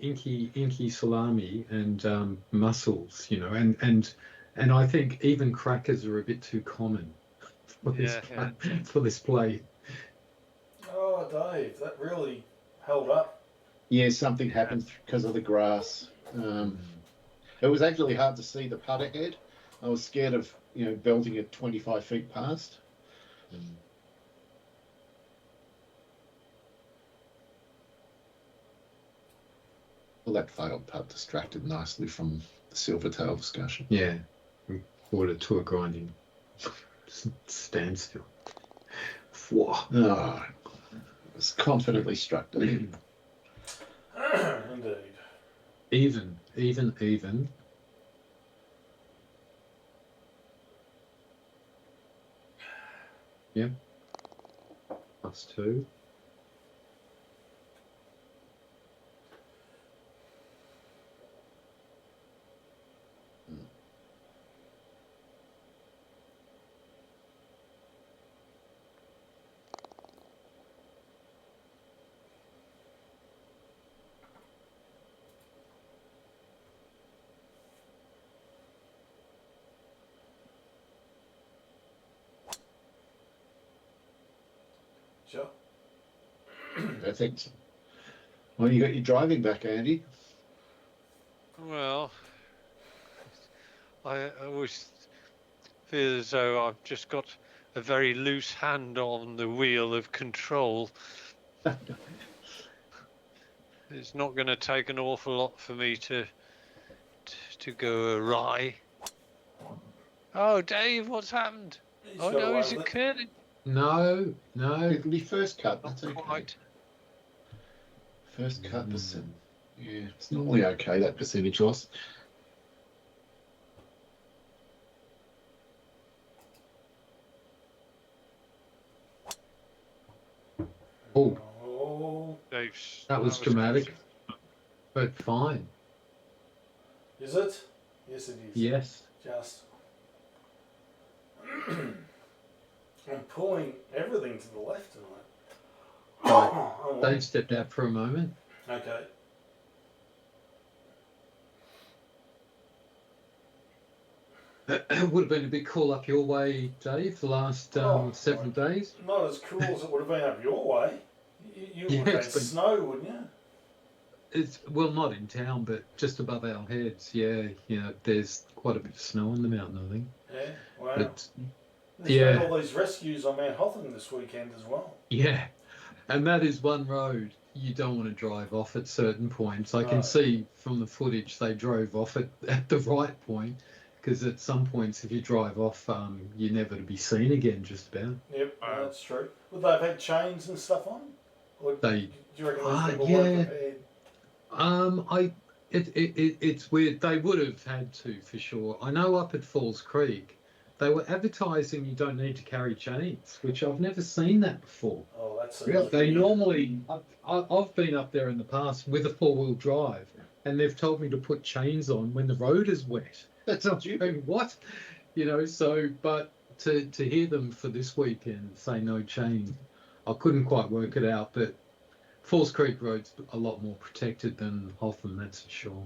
inky salami, and mussels. And I think even crackers are a bit too common for this Yeah. for this plate. Oh, Dave, that really held up. Yeah, something happened because of the grass. It was actually hard to see the putter head. I was scared of belting it 25 feet past. Well, that failed putt distracted nicely from the Silvertail discussion. Yeah, brought it to a grinding standstill. Whoa. Oh, it was confidently struck down. Indeed. Even. Yep. +2. Sure. Perfect. Well, you got your driving back, Andy. Well, I always feel as though I've just got a very loose hand on the wheel of control. It's not going to take an awful lot for me to go awry. Oh, Dave, what's happened? He's Oh got no, away is with it it. curling? No. It'll be first cut. Not That's okay. quite. First cut percent. Yeah, it's normally okay, that percentage loss. Oh, Oh, Dave's, that was dramatic, but fine. is it? Yes, it is. Yes. Just. I'm pulling everything to the left tonight. Oh, Dave stepped out for a moment. okay. It would have been a bit cool up your way, Dave, the last several days. Not as cool as it would have been up your way. You would have had it's been- snow, wouldn't you? It's well, not in town, but just above our heads. Yeah, there's quite a bit of snow on the mountain, I think. Yeah. Wow. But There's yeah. been all these rescues on Mount Hotham this weekend as well. yeah, and that is one road you don't want to drive off at certain points. I can No. see from the footage they drove off at the right point, because at some points if you drive off, you're never to be seen again. Just about. Yep, that's true. Would they have had chains and stuff on? Or They. do you reckon those people yeah. weren't prepared? It's weird. They would have had to for sure. I know up at Falls Creek, they were advertising you don't need to carry chains, which I've never seen that before. Oh, that's They normally, I've been up there in the past with a 4-wheel drive, and they've told me to put chains on when the road is wet. That's not you. What? So, but to hear them for this weekend say no chain, I couldn't quite work it out, but Falls Creek Road's a lot more protected than Hotham, that's for sure.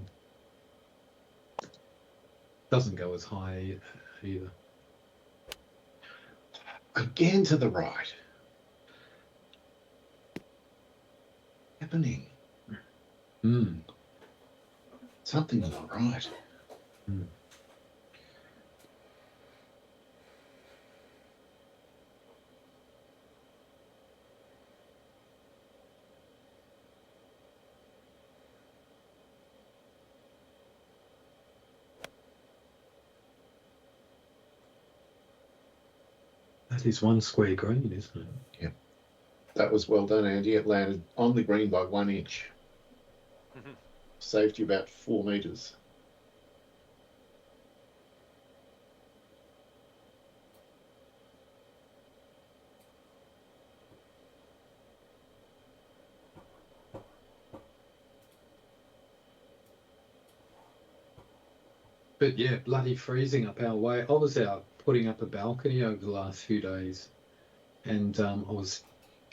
Doesn't go as high either. Again to the right. Happening. Something's not right. That is one square green, isn't it? Yep. That was well done, Andy. It landed on the green by 1 inch. Saved you about 4 meters. But yeah, bloody freezing up our way. I was out putting up a balcony over the last few days, and I was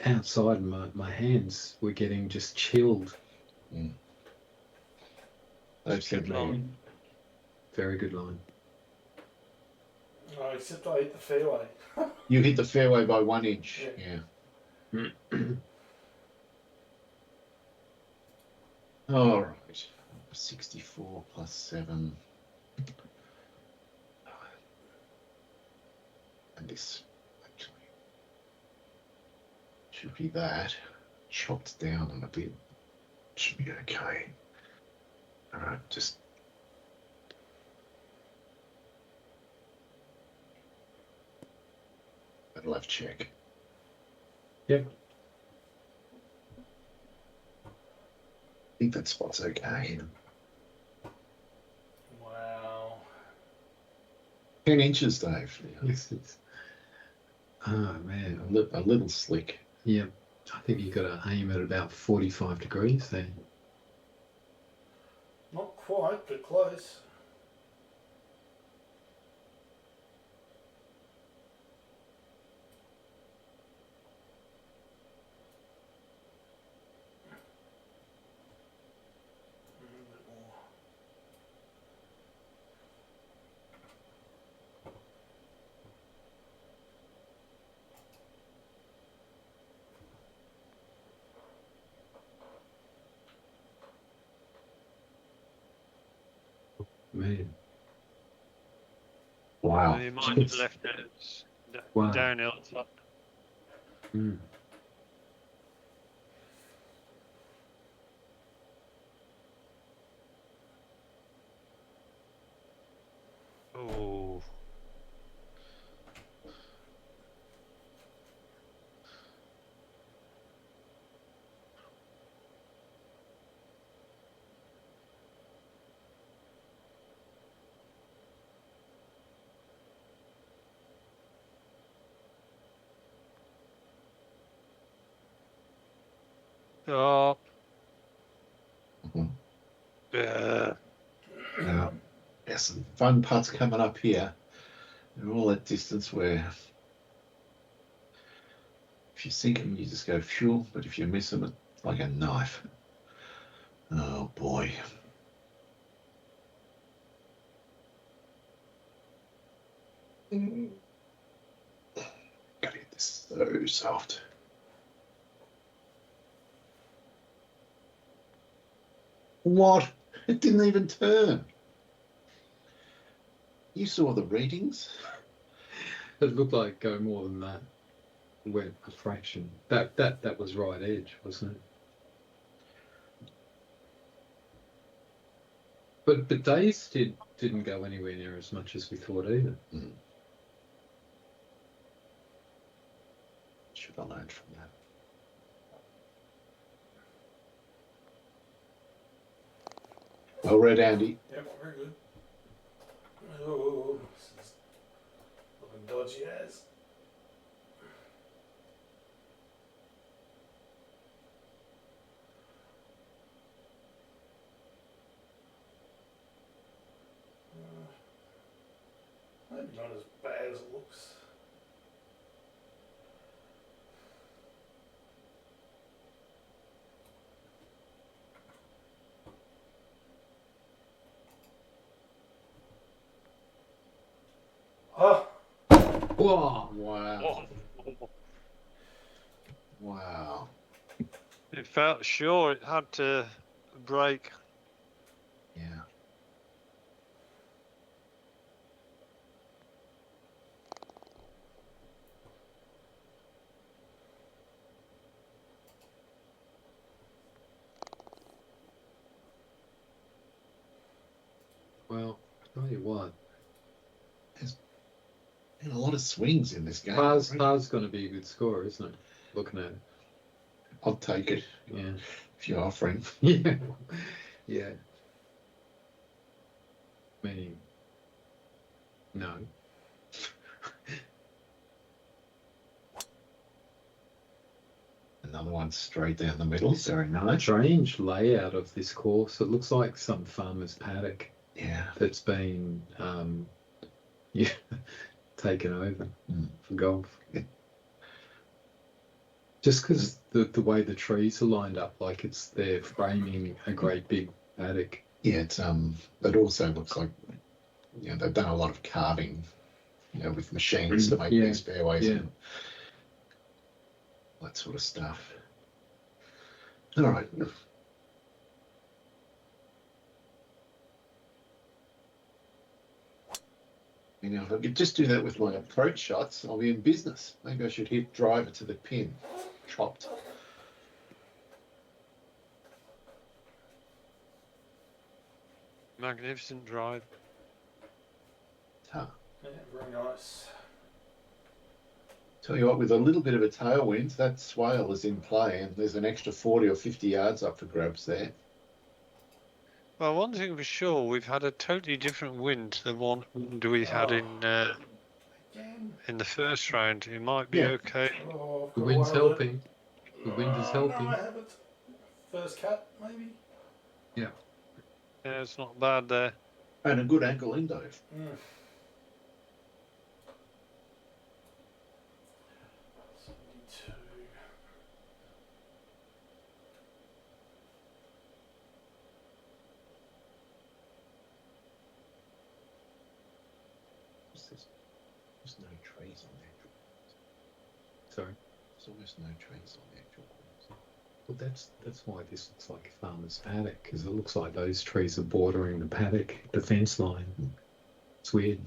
outside and my hands were getting just chilled. They've said Good line. Very good line. Oh, except I hit the fairway. you hit the fairway by 1 inch. Yeah. All right. 64 plus 7. And this actually should be that. Chopped down a bit. Should be okay. All right, just. Left check. Yep. I think that spot's okay. Wow. 10 inches, Dave. Yes, it's. Oh man. A little slick. Yeah, I think you've got to aim at about 45 degrees there. Not quite, but close. A bit more. Man, Wow. You might have left it Wow. downhill. mm. Oh. Oh. Mhm. Yeah. Now, there's some fun putts coming up here. They're all at distance where if you sink them, you just go phew, but if you miss them, it's like a knife. Oh boy. Gotta get this so soft. What? It didn't even turn. You saw the readings. It looked like go more than that. Went a fraction. That was right edge, wasn't it? But Days didn't go anywhere near as much as we thought either. Should have learned from that. Well read, Andy. Yep, very good. Oh, this is looking dodgy as. Maybe not as bad as it looks. Oh, Whoa! Wow. Oh. Wow. It felt sure it had to break. Yeah. Well, tell you what, And a lot of swings in this game. Par's going to be a good score, isn't it? Looking at it. I'll take it Yeah. if you're offering. Yeah. Yeah. Meaning, no. Another one straight down the middle. Very A nice. strange layout of this course. It looks like some farmer's paddock Yeah. that's been yeah, taken over for golf. Yeah. Just because the way the trees are lined up, like they're framing a great big paddock. Yeah, it's it also looks like they've done a lot of carving, with machines to make Yeah, these fairways yeah. and that sort of stuff. All right. If I could just do that with my approach shots, I'll be in business. Maybe I should hit driver to the pin, chopped. Magnificent drive. Huh. Yeah, very nice. Tell you what, with a little bit of a tailwind, that swale is in play, and there's an extra 40 or 50 yards up for grabs there. Well, one thing for sure, we've had a totally different wind than one we had Again. in the first round. It might be Yeah. okay. Oh, I've The got wind's one of it. helping. The wind is No, helping. I haven't. First cut, maybe. Yeah. Yeah, it's not bad there. And a good ankle in, Dave. Mm. 72. What's this? There's no trees on the actual course. Sorry. There's almost no trees on the actual course. Well, that's why this looks like a farmer's paddock, because it looks like those trees are bordering the paddock, the fence line. It's weird.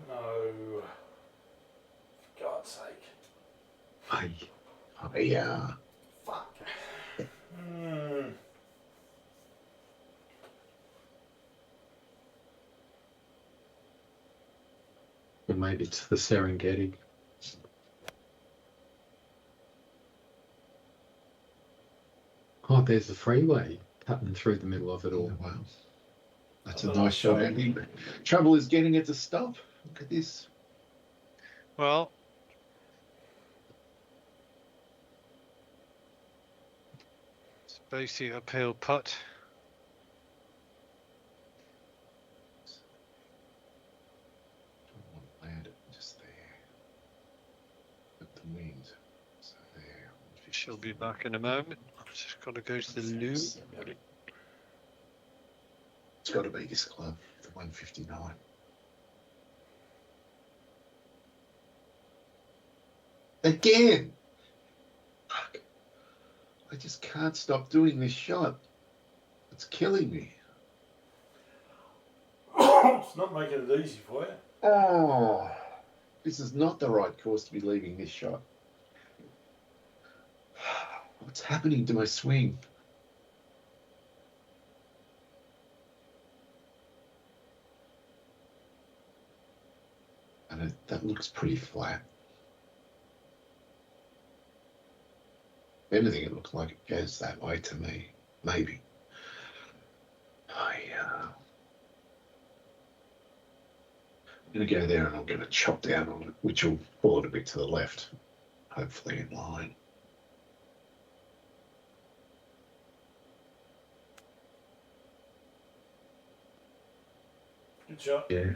No. For God's sake. Hey, Oh, yeah. Fuck. Hmm. or maybe it's the Serengeti. Oh, there's the freeway cutting through the middle of it all. Wow. That's Oh, a nice shot, sorry. Andy. Trouble is getting it to stop. Look at this. Well, it's basically uphill putt. I want to land it just there. With the wind. So there. She'll be back in a moment. I've just got to go to the loo. It's got to be this club, the 159. Again! Fuck. I just can't stop doing this shot. It's killing me. It's not making it easy for you. Oh, this is not the right course to be leaving this shot. What's happening to my swing? And that looks pretty flat. If anything, it looks like it goes that way to me. Maybe. I'm going to go there and I'm going to chop down on it, which will pull it a bit to the left. Hopefully in line. Good shot. Yeah,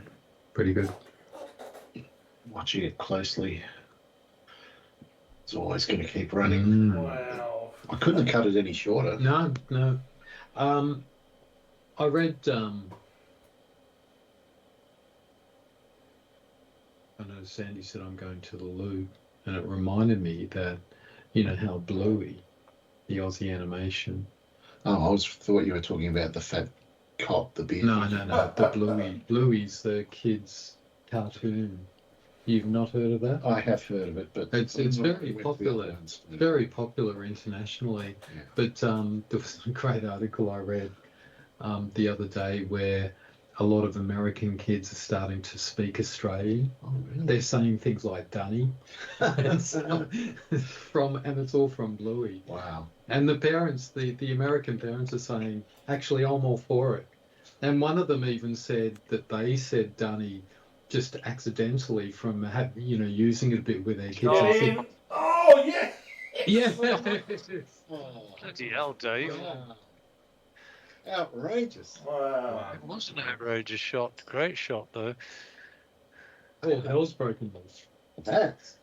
pretty good. Watching it closely. It's always going to keep running. Wow. I couldn't have cut it any shorter. No. I read. I know Sandy said I'm going to the loo, and it reminded me that, you know how Bluey, the Aussie animation. Oh, thought you were talking about the fat cop, the beard. No. The Bluey's the kids' cartoon. You've not heard of that? I have heard of it, but It's very popular. Very popular internationally. Yeah. But there was a great article I read the other day where a lot of American kids are starting to speak Australian. Oh, really? They're saying things like "Dunny," and it's all from Bluey. Wow. And the parents, the American parents, are saying, "Actually, I'm all for it." And one of them even said that they said "Dunny" just accidentally from using it a bit with their kids. Oh. I Get said, in. Oh, yeah. yeah. Bloody hell, Dave. Wow. Outrageous. Wow. It was an outrageous shot. Great shot, though. Oh, hell's broken loose. That's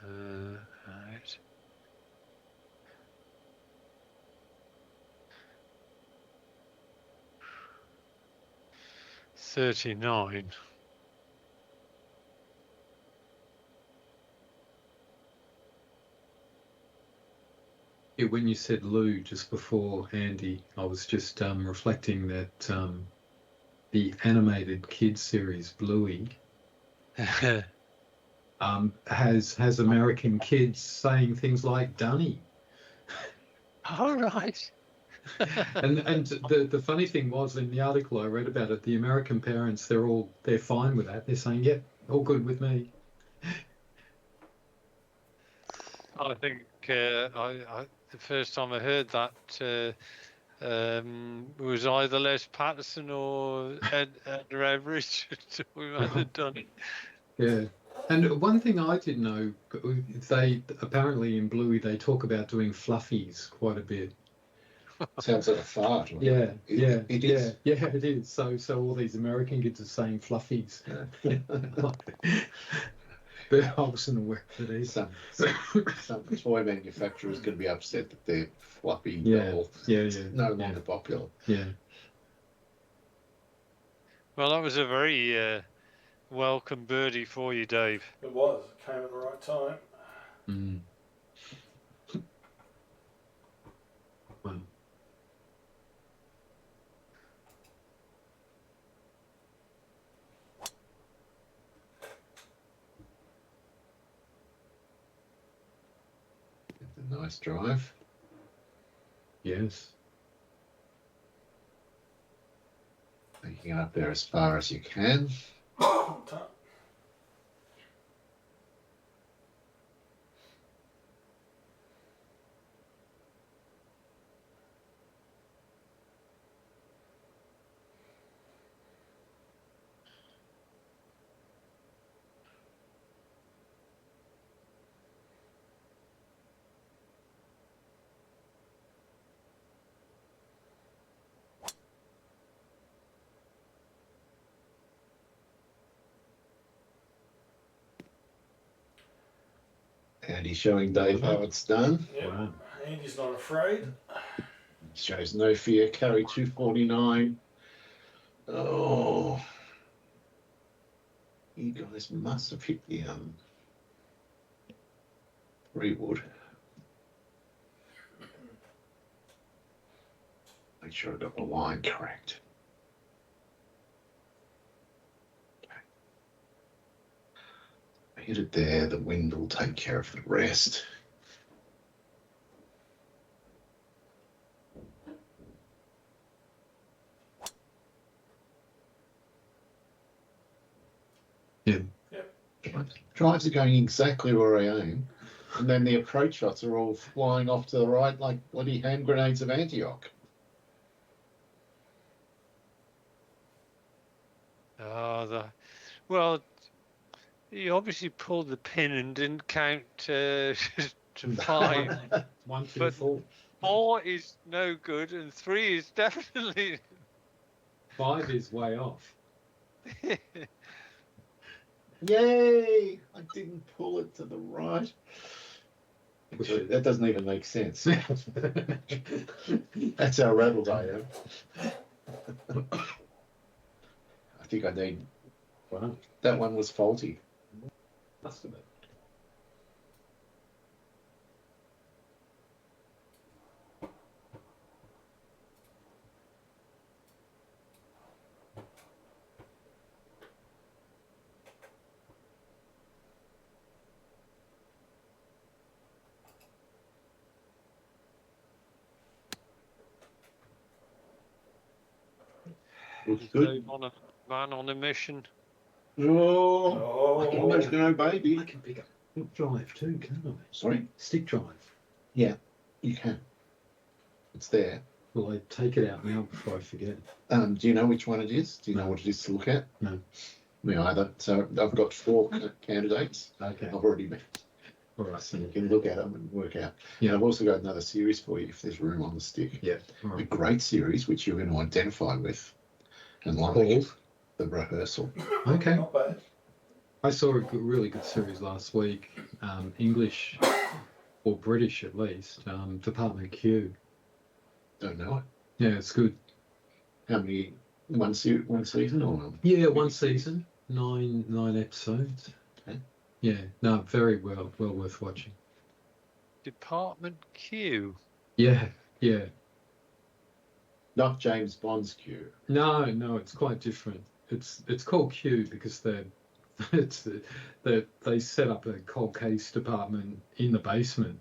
Right. $39. when you said Lou just before Andy, I was just reflecting that the animated kids series Bluey has American kids saying things like "Dunny," All right. and the funny thing was in the article I read about it, the American parents they're fine with that. They're saying, "Yep, all good with me." I think the first time I heard that was either Les Patterson or Ed Everett talking about the Dunny. Yeah. And one thing I didn't know, they apparently in Bluey they talk about doing fluffies quite a bit. Sounds like a fart. Yeah, It is. yeah, it is. So all these American kids are saying fluffies. But I wasn't aware of it either. Some toy manufacturers going to be upset that their fluffy Yeah, doll yeah, is no longer popular. Yeah. Well, that was a very welcome birdie for you, Dave. It was. It came at the right time. Mm. Wow. It's a nice drive. Yes. Taking it up there as far as you can. And he's showing Dave how it's done. Yep. Wow. Andy's not afraid. Shows no fear. Carry 249. Oh, you guys must have hit the 3 wood. Make sure I got the line correct. I hit it there. The wind will take care of the rest. Yeah. Drives are going exactly where I aim, and then the approach shots are all flying off to the right like bloody hand grenades of Antioch. Well, you obviously pulled the pin and didn't count to 5. 1, 2, But- 4. 4 is no good, and 3 is definitely. 5 is way off. Yay! I didn't pull it to the right. Push it. That doesn't even make sense. That's how rattled I am. I think I need. Wow. That one was faulty. Must have been. Looks good. Dave on a man on a mission. Oh, I can Oh, almost go I baby. can pick up drive too, can't I? Sorry? Stick drive. You can. It's there. Will I take it out now before I forget? Do you know which one it is? Do you know No. what it is to look at? No. Me either. So I've got 4 candidates. Okay. I've already met. All right. So you can look at them and work out. Yeah. And I've also got another series for you if there's room on the stick. Yeah. All A right. great series which you're going to identify with and like. Called? The Rehearsal. Okay. not bad. I saw a really good series last week. English, or British at least. Department Q. Don't know it. Yeah, it's good. How many? One season or? Yeah, one season, nine episodes. Okay. Yeah, no, very well worth watching. Department Q. Yeah, yeah. Not James Bond's Q. No, it's quite different. It's called Q because they set up a cold case department in the basement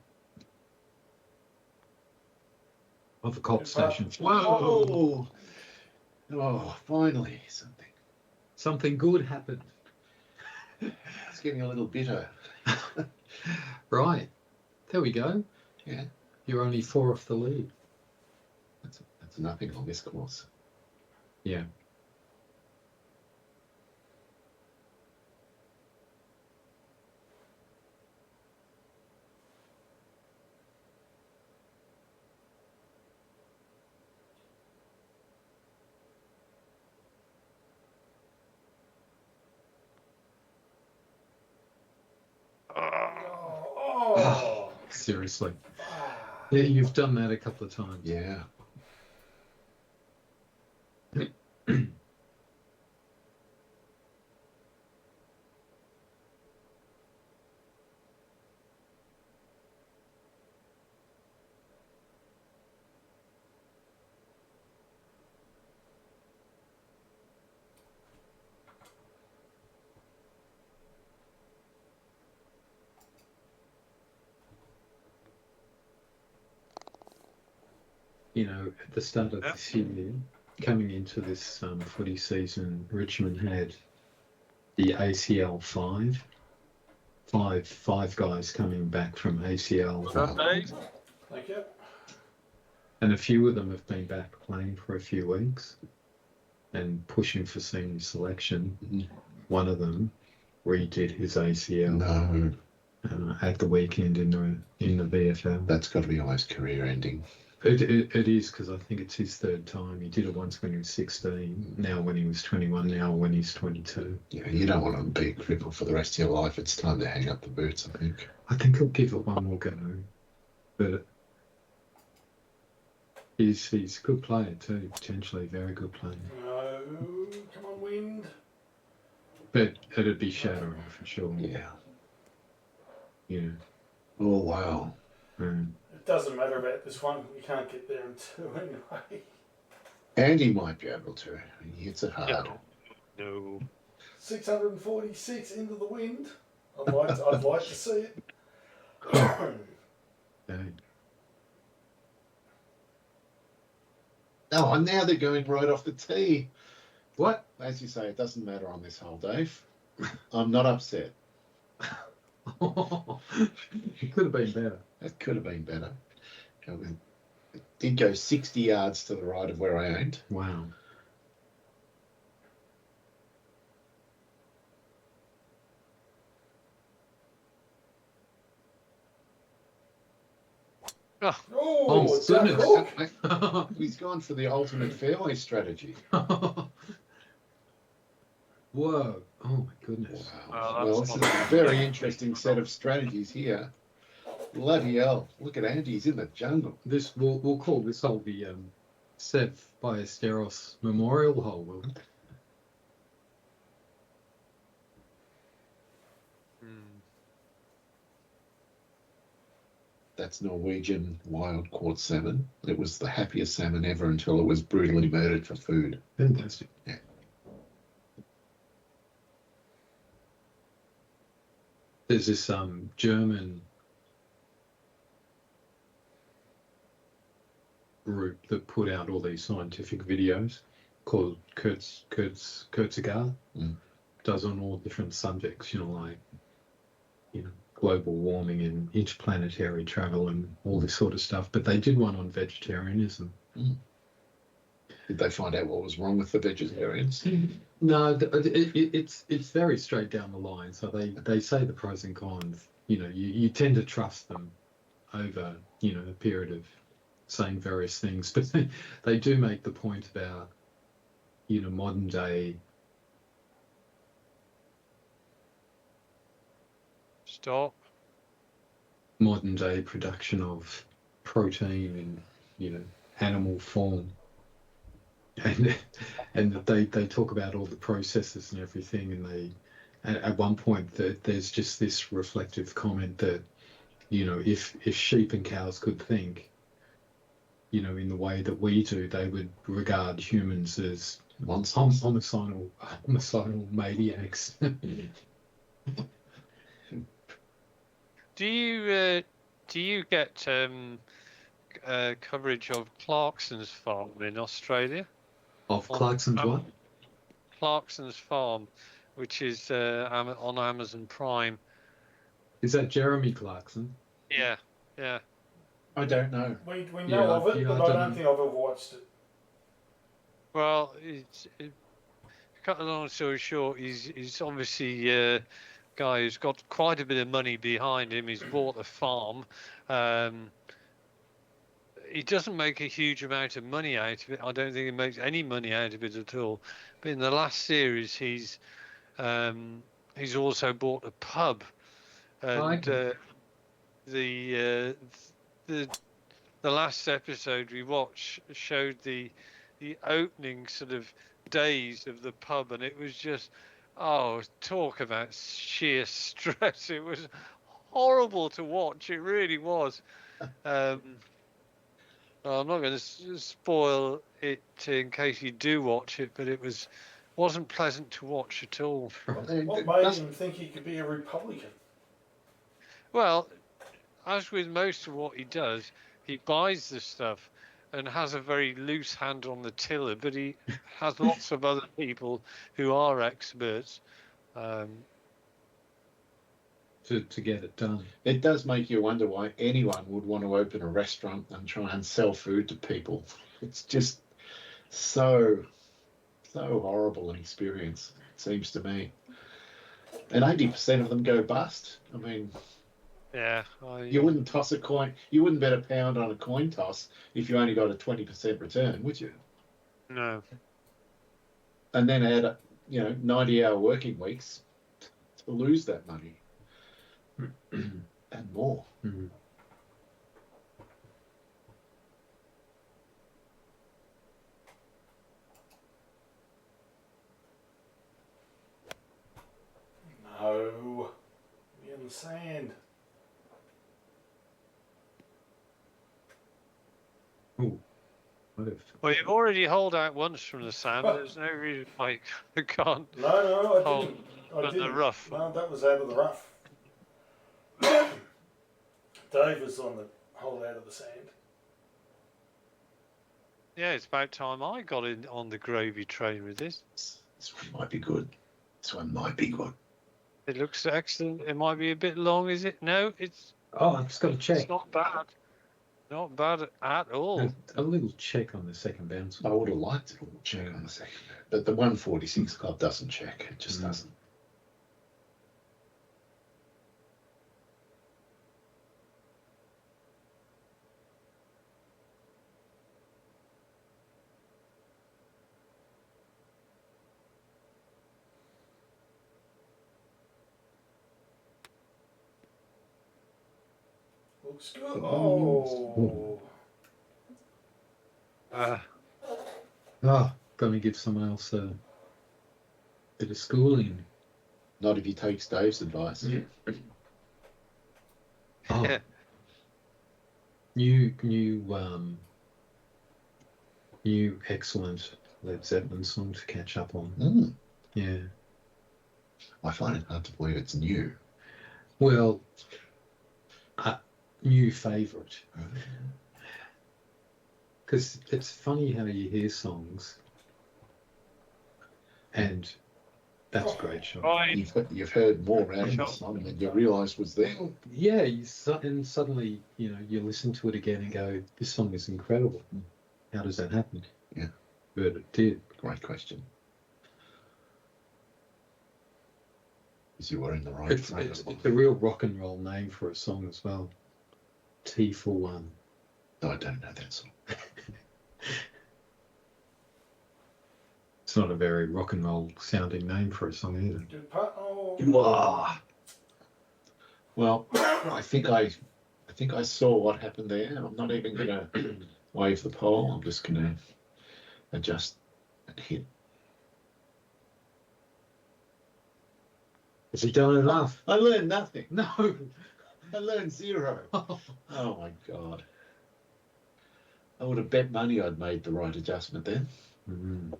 of the cop station. Whoa! Oh, finally something. Something good happened. It's getting a little bitter. Right. There we go. Yeah, You're only 4 off the lead. that's nothing on this course. Yeah. Oh, Seriously. ah. Yeah, you've done that a couple of times. Yeah. You know, at the start of this year, coming into this footy season, Richmond had the ACL five guys coming back from ACL, Sunday. Thank you. and a few of them have been back playing for a few weeks and pushing for senior selection. Mhm. One of them redid his ACL No, at the weekend in the VFL. that's got to be almost career ending. It is, because I think it's his 3rd time. He did it once when he was 16, now when he was 21, now when he's 22. You know, you don't want to be a cripple for the rest of your life. It's time to hang up the boots, I think. I think he'll give it one more go, but he's a good player too, potentially very good player. No, come on, wind. But it'd be shattering for sure. Yeah. Yeah. Oh, wow. It doesn't matter about this one. You can't get there in 2 anyway. Andy might be able to. He hits it hard. No. 646 into the wind. I'd like to see it. Okay. Oh, and now they're going right off the tee. What? As you say, it doesn't matter on this hole, Dave. I'm not upset. It could have been better. That could have been better. It did go 60 yards to the right of where I aimed. Wow. Oh, my it's Jack goodness. Hook. He's gone for the ultimate fairway strategy. Whoa. Oh my goodness. Wow. Well, Well, that's this is a very interesting set of strategies here. Bloody hell. Look at Andy. He's in the jungle. This we'll call this hole the Sev Ballesteros Memorial Hole, will we? That's Norwegian wild caught salmon. It was the happiest salmon ever until it was brutally murdered for food. Fantastic. Yeah. There's this German group that put out all these scientific videos called Kurziger. Does on all different subjects, like global warming and interplanetary travel and all this sort of stuff. But they did one on vegetarianism. Did they find out what was wrong with the vegetarians? No, it's very straight down the line. So they say the pros and cons. You tend to trust them over a period of saying various things, but they do make the point about modern day. Stop. Modern day production of protein in animal form, and they talk about all the processes and everything, and at one point there's just this reflective comment that if sheep and cows could think, you know, in the way that we do. They would regard humans as Monsters. homicidal maniacs. Do you get coverage of Clarkson's farm in Australia? Of Clarkson's what? Clarkson's farm, which is on Amazon Prime. Is that Jeremy Clarkson? Yeah, yeah. I don't know. We know Yeah, of it, yeah, but I I don't don't know. think I've ever watched it. Well, cut a long story short, he's obviously a guy who's got quite a bit of money behind him. He's bought a farm. He doesn't make a huge amount of money out of it. I don't think he makes any money out of it at all. But in the last series, he's also bought a pub, and the last episode we watched showed the opening sort of days of the pub, and it was just, oh, talk about sheer stress. It was horrible to watch. It really was. I'm not going to spoil it in case you do watch it, but it wasn't pleasant to watch at all. What made him think he could be a Republican? Well, as with most of what he does, he buys the stuff and has a very loose hand on the tiller, but he has lots of other people who are experts. To get it done. It does make you wonder why anyone would want to open a restaurant and try and sell food to people. It's just so horrible an experience, it seems to me. And 80% of them go bust. I mean, Yeah. you wouldn't toss a coin. You wouldn't bet a pound on a coin toss if you only got a 20% return, would you? No. And then add, 90-hour working weeks to lose that money and more. Mm. No. You're in the sand. Ooh. What if? Well, you've already hauled out once from the sand. There's no reason why you can't No, I haul didn't. I from the didn't. rough. No, that was out of the rough. Dave was on the whole out of the sand. Yeah, it's about time I got in on the gravy train with this. This one might be good. This one might be good. It looks excellent. It might be a bit long, is it? No, it's Oh, I've just got to check. it's not bad. Not bad at all. A little check on the second bounce. I would have liked it all check on the second, but the 146 club doesn't check. It just doesn't. Looks good. Oh. Going to give someone else a bit of schooling. Not if he takes Dave's advice. Oh, Yeah. new excellent Led Zeppelin song to catch up on. Mm. Yeah. I find it hard to believe it's new. Well, new favourite. Because it's funny how you hear songs, and that's a great shot. Right. You've heard more out of the song than you realise was there. Yeah, and suddenly you listen to it again and go, "This song is incredible." How does that happen? Yeah. But it did. Great question. Because you were in the right It's a real rock and roll name for a song as well. T for One. No, I don't know that song. It's not a very rock and roll sounding name for a song either. Well, I think I saw what happened there. I'm not even going to wave the pole. I'm just going to adjust and hit. Has he done enough? I learned nothing. No. I learned zero. Oh my God. I would have bet money I'd made the right adjustment then. Mm.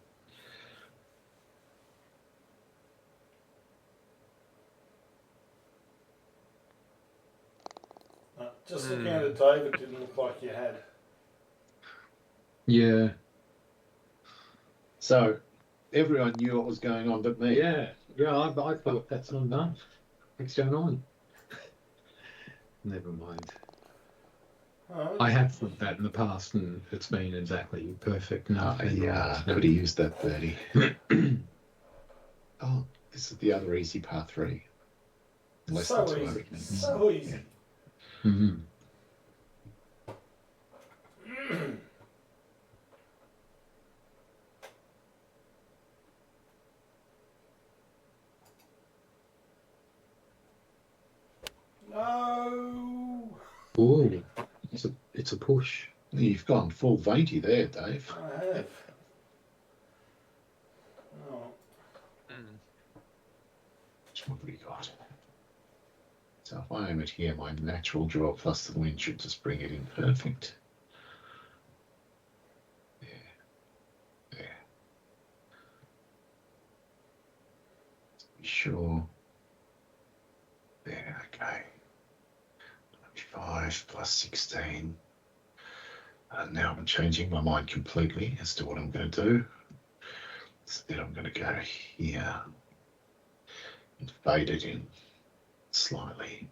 Just looking at it, Dave, it didn't look like you had. Yeah, So everyone knew what was going on but me. yeah. I thought that's not enough. What's going on? Never mind. Oh, I have thought that in the past, and it's been exactly perfect. Enough. Yeah, could have used that 30. Oh, this is the other easy par 3. Less so than easy. 200 minutes. So easy. Hmm. No. Oh, it's a push. You've gone full 20 there, Dave. I have. Oh. What have we got? So if I aim it here, my natural draw plus the wind should just bring it in perfect. There. Be sure. There, okay. 25 plus 16. Now I'm changing my mind completely as to what I'm going to do. Instead, I'm going to go here and fade it in slightly.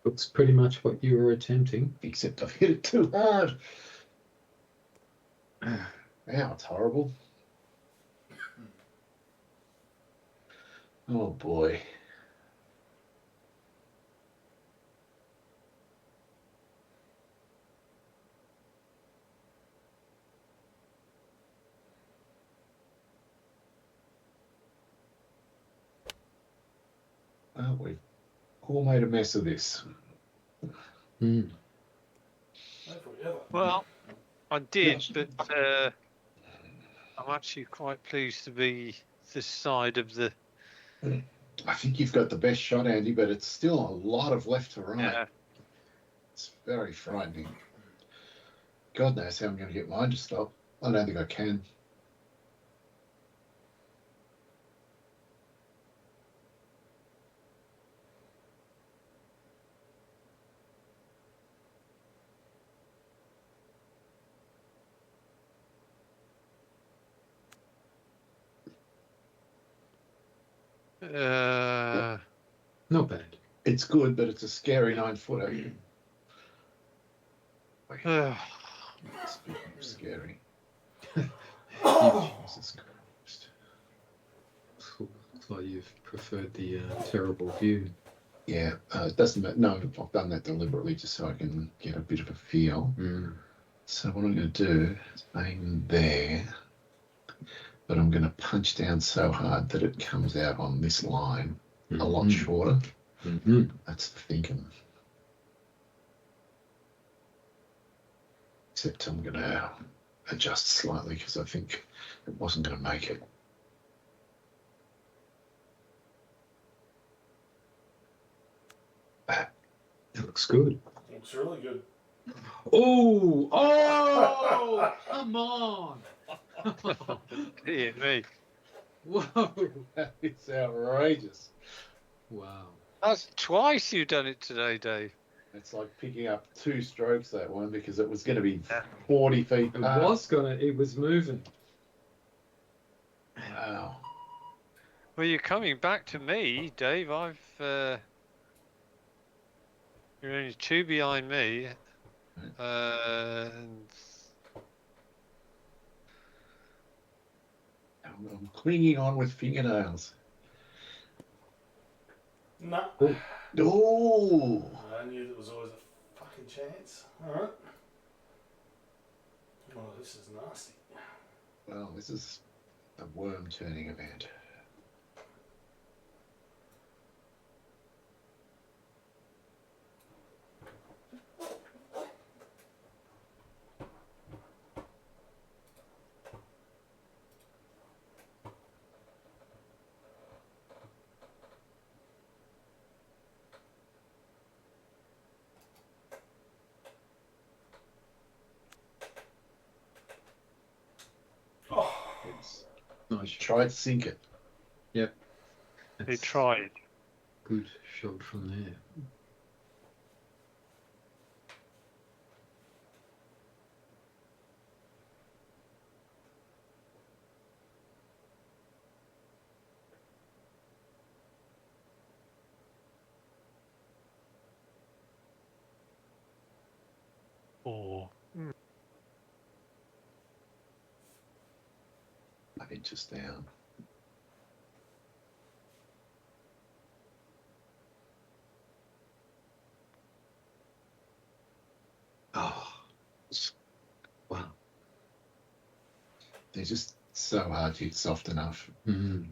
Looks pretty much what you were attempting. Except I've hit it too hard. Now it's horrible. Oh boy. Oh, we've all made a mess of this. Mm. Well, I did, but I'm actually quite pleased to be this side of the. I think you've got the best shot, Andy, but it's still a lot of left to right. Yeah. It's very frightening. God knows how I'm going to get mine to stop. I don't think I can. Not bad. It's good, but it's a scary 9-footer. Speaking of scary. Jesus Christ. Looks like you've preferred the terrible view. Yeah, it doesn't matter. No, I've done that deliberately just so I can get a bit of a feel. Mm. So what I'm going to do is aim there, but I'm going to punch down so hard that it comes out on this line a lot shorter. Mm-hmm. That's the thinking. Except I'm going to adjust slightly because I think it wasn't going to make it. It looks good. Looks really good. Oh, come on. Dear me. Whoa. It's outrageous. Wow. That's twice you've done it today, Dave. It's like picking up 2 strokes, that one, because it was going to be 40 feet It past. it was moving. Wow. Well, you're coming back to me, Dave. You're only 2 behind me. And I'm clinging on with fingernails. No. Oh. I knew there was always a fucking chance. Alright. Oh, this is nasty. Well, this is a worm turning event. Nice shot. Try to sink it. He That's tried. good shot from there. Oh, 5 inches down. Oh, wow. They're just so hard to hit soft enough. Mm.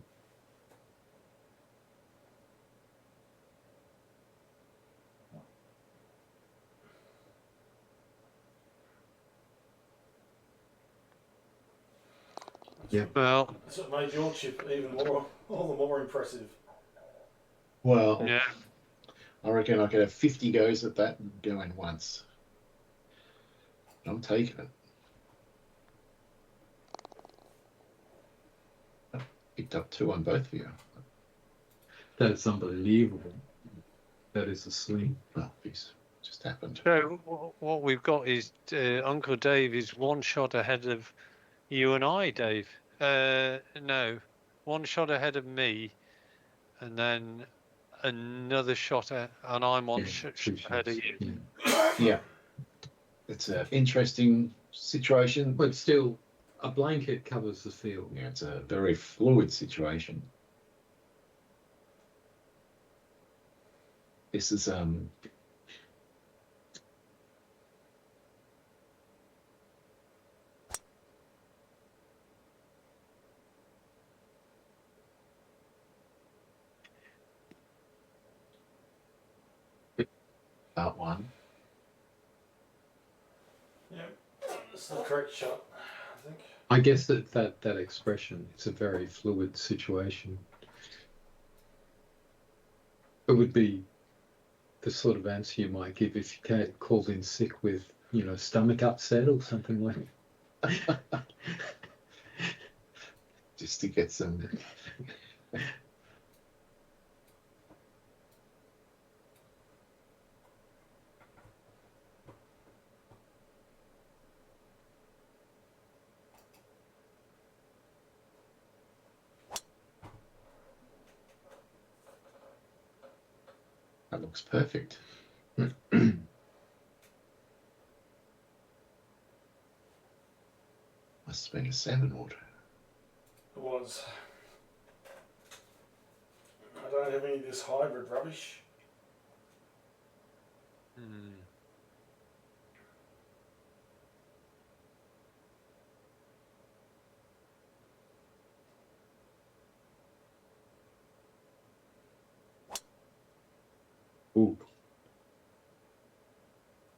Yep. well, That's what made your chip even more, all the more impressive. Well, yeah. I reckon I could have 50 goes at that and go in once. I'm taking it. I picked up 2 on both of you. That is unbelievable. That is a swing. Oh, geez, just happened. So what we've got is Uncle Dave is 1 shot ahead of you and I, Dave. No, 1 shot ahead of me, and then another shot, and I'm on Yeah, shot 2 ahead of shots. you. Yeah. Yeah. It's an interesting situation. But still, a blanket covers the field. Yeah, it's a very fluid situation. This is part 1. Yeah, it's the correct shot, I think. I guess that expression, it's a very fluid situation. It would be the sort of answer you might give if you get called in sick with, stomach upset or something like that. Just to get some. That looks perfect. Must have been a salmon water. It was. I don't have any of this hybrid rubbish. Hmm. Ooh.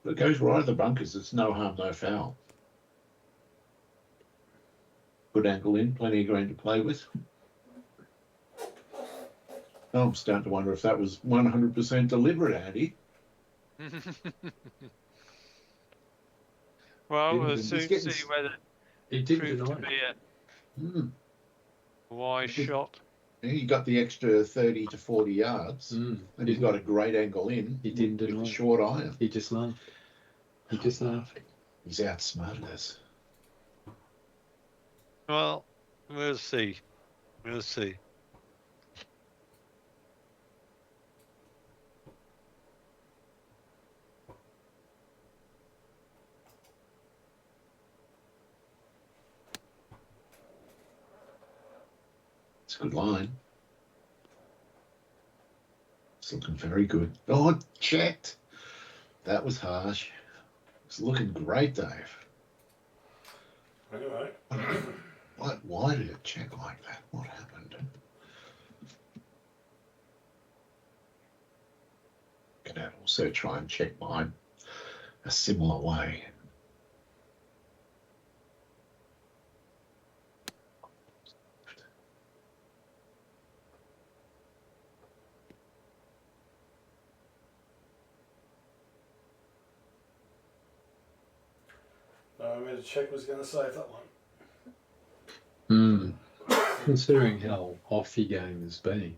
But it goes right at the bunkers. It's no harm, no foul. Good angle in, plenty of green to play with. Oh, I'm starting to wonder if that was 100% deliberate, Andy. Well, Didn't- we'll he's soon getting see whether He it didn't proved to deny be it. a wise He- shot. Yeah, you got the extra 30 to 40 yards, and he's got a great angle in. He didn't with deny the it. short iron. He just laughed. He just laughed. He's outsmarted us. Well, we'll see. We'll see. It's a good line. It's looking very good. Oh, it checked. That was harsh. It's looking great, Dave. Anyway. Why did it check like that? What happened? Can I also try and check mine a similar way? No, I mean, the check was going to save that one. Mm. Considering how off your game has been.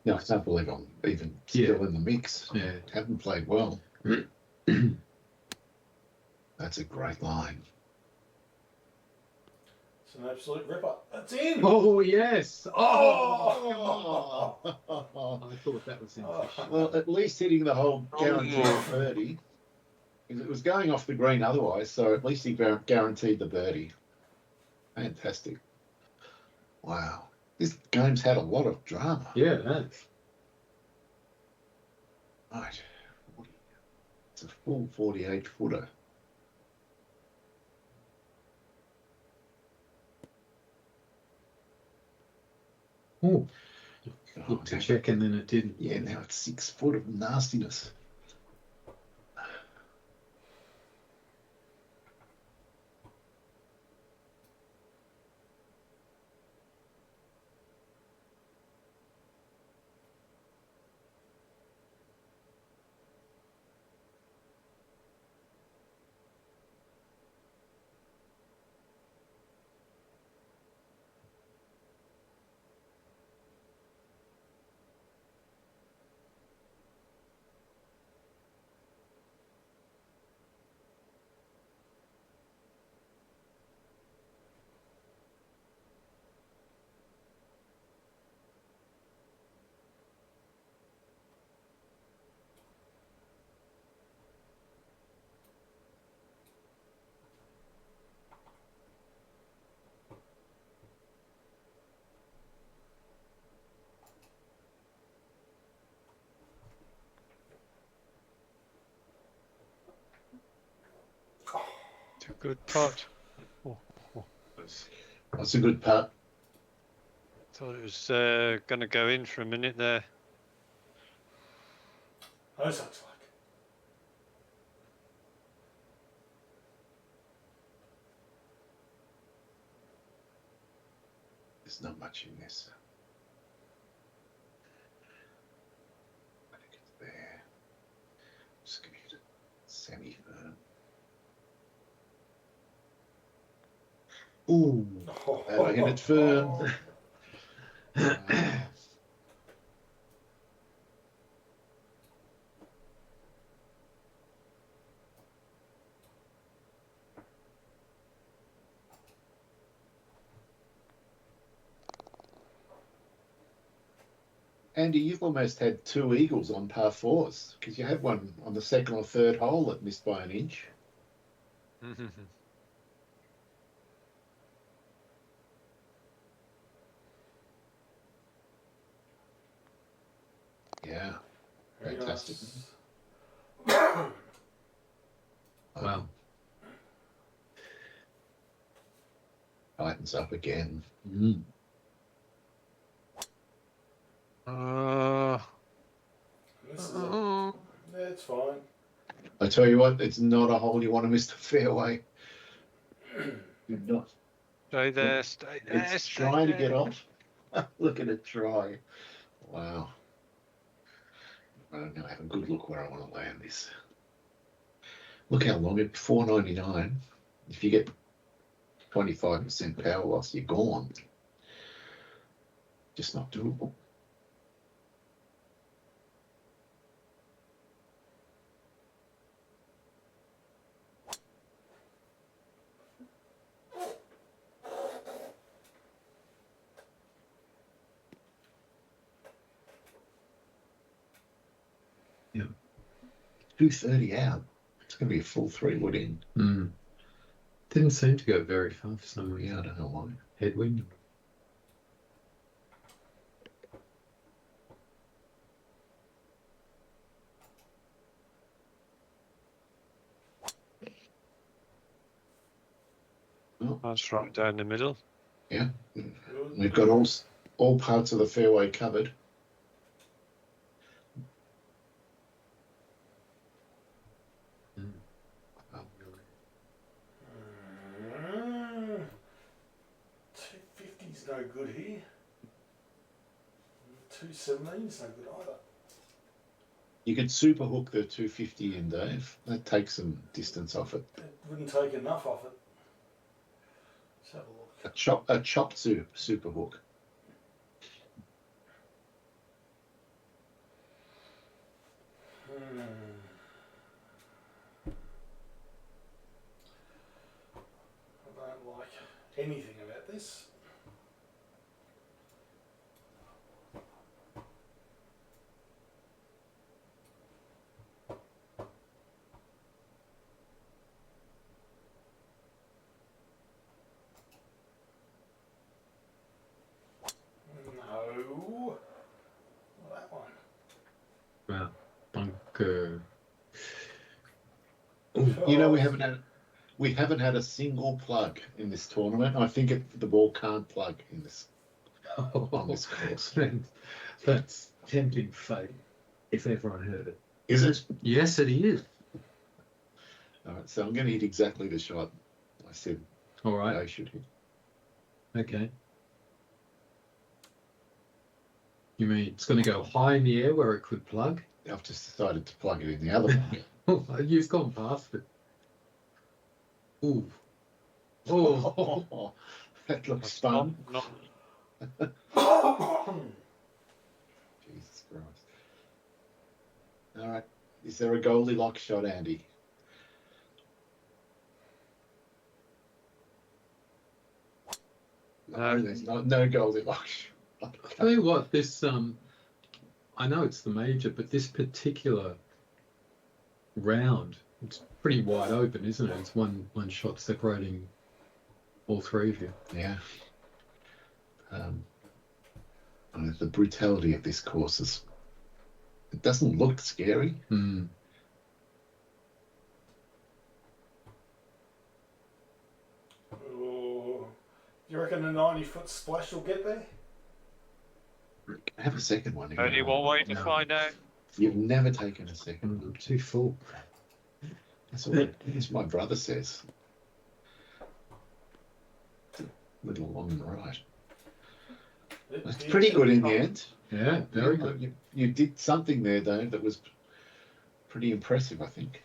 No, I can't believe I'm even still in the mix. Yeah. Haven't played well. That's a great line. It's an absolute ripper. That's in. Oh yes! Oh, Oh! come on! I thought that was in for sure. Well, at least hitting the whole guaranteed 30. It was going off the green otherwise, so at least he guaranteed the birdie. Fantastic. Wow. This game's had a lot of drama. Yeah, that's Right. It's a full 48 footer. oh, Oh, looked to now- check and then it didn't. Yeah, now it's 6 foot of nastiness. It's a good putt. That's a good putt. Thought it was going to go in for a minute there. No such luck. There's not much in this. I think it's there. Just give it a semi-firm. Ooh. And I hit it firm. Andy, you've almost had 2 eagles on par 4s because you had one on the 2nd or 3rd hole that missed by an inch. Yeah, Very fantastic. nice. Wow. Tightens up again. Mm. This is a, yeah, it's fine. I tell you what, it's not a hole you want to miss the fairway. Do not. Stay there, stay there. It's stay trying to there. get off. Look at it try. Wow. I'm going to have a good look where I want to land this. Look how long it, 499. If you get 25% power loss, you're gone. Just not doable. Yeah. 230 out. It's going to be a full 3-wood in. Mm. Didn't seem to go very far for some reason. Yeah, I don't know why. Headwind. That's right down the middle. Yeah. Good. We've got all parts of the fairway covered. Mm. Oh, 250's no good here. 217's no good either. you could super hook the 250 in, Dave. That takes some distance off it. It wouldn't take enough off it. Let's have a look. A chopped super hook. I don't like anything about this. No. That one. Wow. Bunker. You know, we haven't had a single plug in this tournament. I think the ball can't plug in this on this course. That's tempting fate, if everyone heard it. Is it? Yes, it is. All right, so I'm going to hit exactly the shot I said All right. I should hit. Okay. You mean it's going to go high in the air where it could plug? I've just decided to plug it in the other one. You've gone past it. Ooh. Oh. That looks That's fun. not Jesus Christ. All right. Is there a Goldilocks shot, Andy? No, there's no Goldilocks. Tell you what, this I know it's the major, but this particular round, it's pretty wide open, isn't it? It's one shot separating all three of you. Yeah. The brutality of this course is. It doesn't look scary. Hmm. Oh, you reckon a 90-foot splash will get there? Have a second one. only one way to No. find out. You've never taken a second one. I'm too full. That's what my brother says. A little long and right. It's pretty good in the end. Yeah, very good. You did something there, though, that was pretty impressive, I think.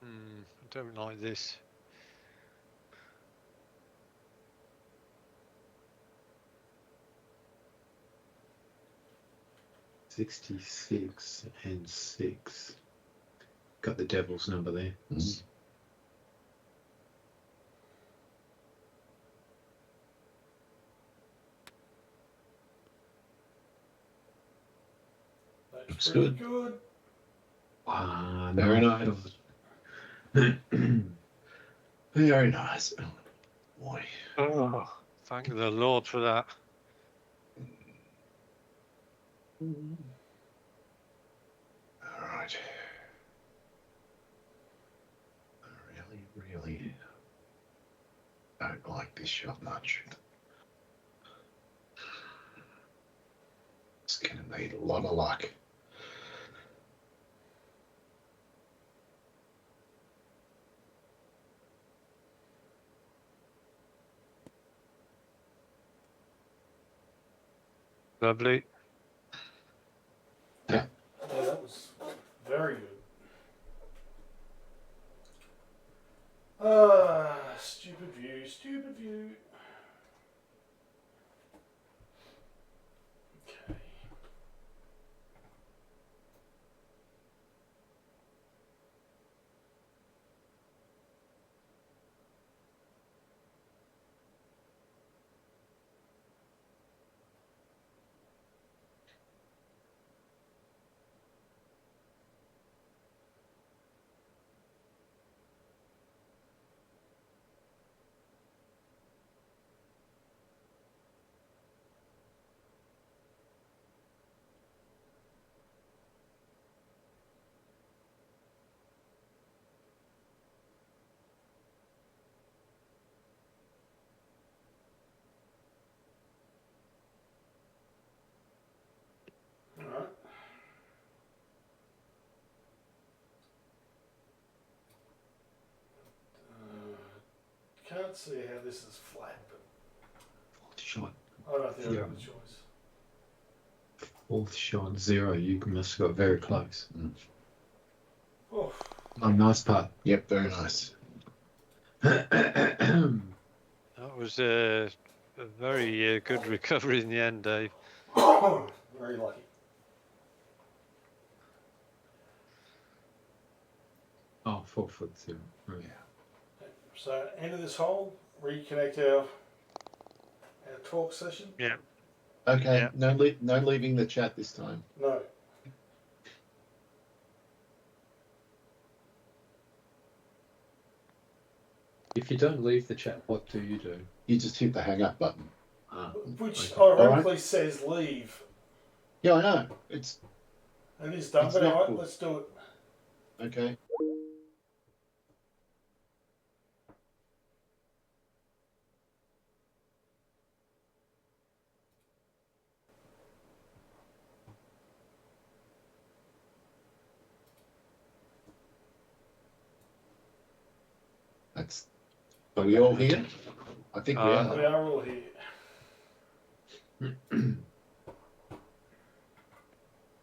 I don't like this. $66 and $6. Got the devil's number there. Mm. That's Looks pretty good. good. Wow, Very nice. Very nice. Oh, boy. Oh, thank the Lord for that. All right. I really don't like this shot much. It's going to need a lot of luck. Lovely. Yeah, that was very good. Stupid view, stupid view. Okay. All right. Can't see how this is flat, but Shot. I don't think I've Yeah. got a choice. Fourth shot, 0. You must have got very close. Oh, Oh, nice putt. Yep, very nice. That was a very good recovery in the end, Dave. very lucky. Oh, 4 foot 0. Right. So end of this hole, reconnect our talk session. Yeah. Okay, Yeah. no leaving the chat this time. No. If you don't leave the chat, what do you do? You just hit the hang up button. Ah, Which okay. ironically says leave. Yeah, I know. It's It is done, It's but not alright, cool. let's do it. okay. That's. Are we all here? I think we We are. are all here.